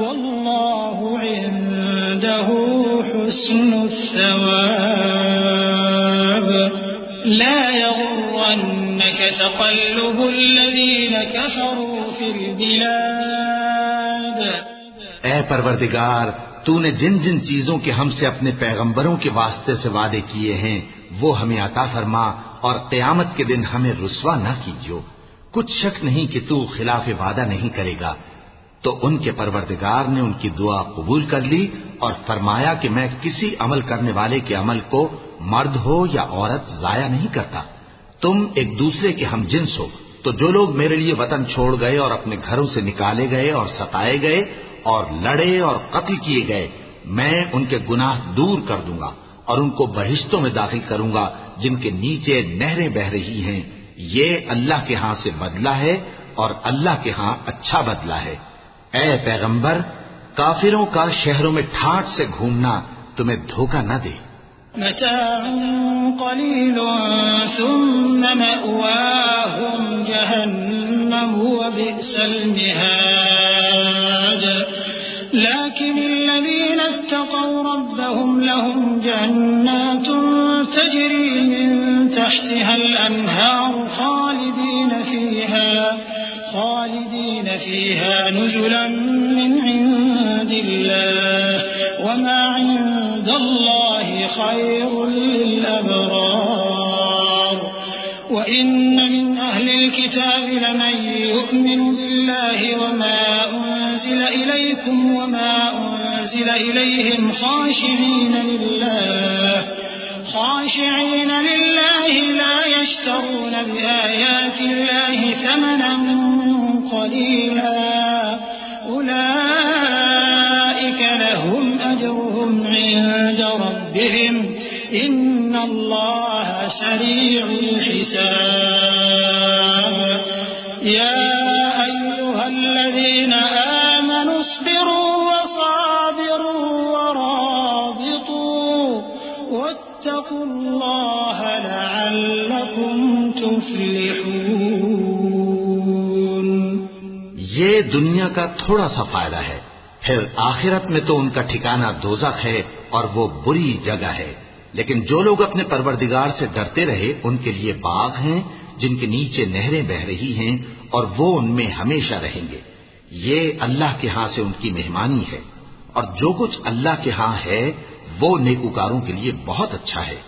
والله عنده حسن الثواب لا يغرنك تقلب الذين كفروا في البلاد۔ اے پروردگار، تو نے جن جن چیزوں کے ہم سے اپنے پیغمبروں کے واسطے سے وعدے کیے ہیں وہ ہمیں عطا فرما، اور قیامت کے دن ہمیں رسوا نہ کیجیو۔ کچھ شک نہیں کہ تو خلاف وعدہ نہیں کرے گا۔ تو ان کے پروردگار نے ان کی دعا قبول کر لی اور فرمایا کہ میں کسی عمل کرنے والے کے عمل کو مرد ہو یا عورت ضائع نہیں کرتا۔ تم ایک دوسرے کے ہم جنس ہو، تو جو لوگ میرے لیے وطن چھوڑ گئے اور اپنے گھروں سے نکالے گئے اور ستائے گئے اور لڑے اور قتل کیے گئے، میں ان کے گناہ دور کر دوں گا اور ان کو بہشتوں میں داخل کروں گا جن کے نیچے نہریں بہ رہی ہیں۔ یہ اللہ کے ہاں سے بدلہ ہے اور اللہ کے ہاں اچھا بدلہ ہے۔ اے پیغمبر، کافروں کا شہروں میں ٹھاٹ سے گھومنا تمہیں دھوکہ نہ دے۔ متاع قلیل ثم مأواهم جہنم وبئس المہاد لكن الذين اتقوا ربهم لهم جنات تجري من تحتها الأنهار خالدين فيها نزلا من عند الله وما عند الله خير للأبرار وإن من أهل الكتاب لمن يؤمن بالله وما أنزل إليكم وما أنزل إليهم خاشعين لله لا يشترون بآيات الله ثمنا قليلا أولئك لهم أجرهم عند ربهم إن الله سريع الحساب يا أيها الذين آمنوا اصبروا وصابروا ورابطوا واتقوا الله لعلكم تفلحون. یہ دنیا کا تھوڑا سا فائدہ ہے، پھر آخرت میں تو ان کا ٹھکانہ دوزخ ہے اور وہ بری جگہ ہے. لیکن جو لوگ اپنے پروردگار سے ڈرتے رہے ان کے لیے باغ ہیں جن کے نیچے نہریں بہ رہی ہیں اور وہ ان میں ہمیشہ رہیں گے. یہ اللہ کے ہاں سے ان کی مہمانی ہے، اور جو کچھ اللہ کے ہاں ہے وہ نیکوکاروں کے لیے بہت اچھا ہے.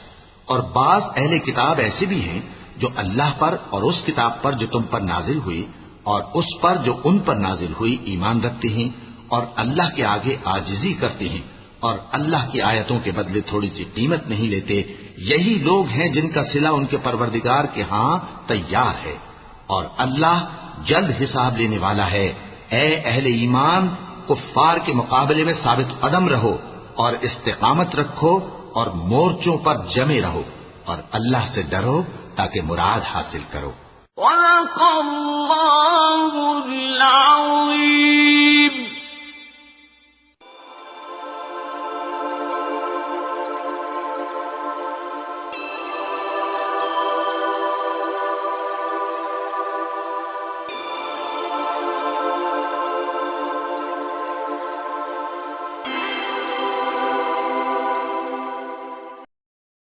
اور بعض اہل کتاب ایسے بھی ہیں جو اللہ پر اور اس کتاب پر جو تم پر نازل ہوئی اور اس پر جو ان پر نازل ہوئی ایمان رکھتے ہیں اور اللہ کے آگے عاجزی کرتے ہیں اور اللہ کی آیتوں کے بدلے تھوڑی سی قیمت نہیں لیتے. یہی لوگ ہیں جن کا صلہ ان کے پروردگار کے ہاں تیار ہے، اور اللہ جلد حساب لینے والا ہے. اے اہل ایمان، کفار کے مقابلے میں ثابت قدم رہو اور استقامت رکھو اور مورچوں پر جمے رہو اور اللہ سے ڈرو تاکہ مراد حاصل کرو. وَلَقَ اللَّهُ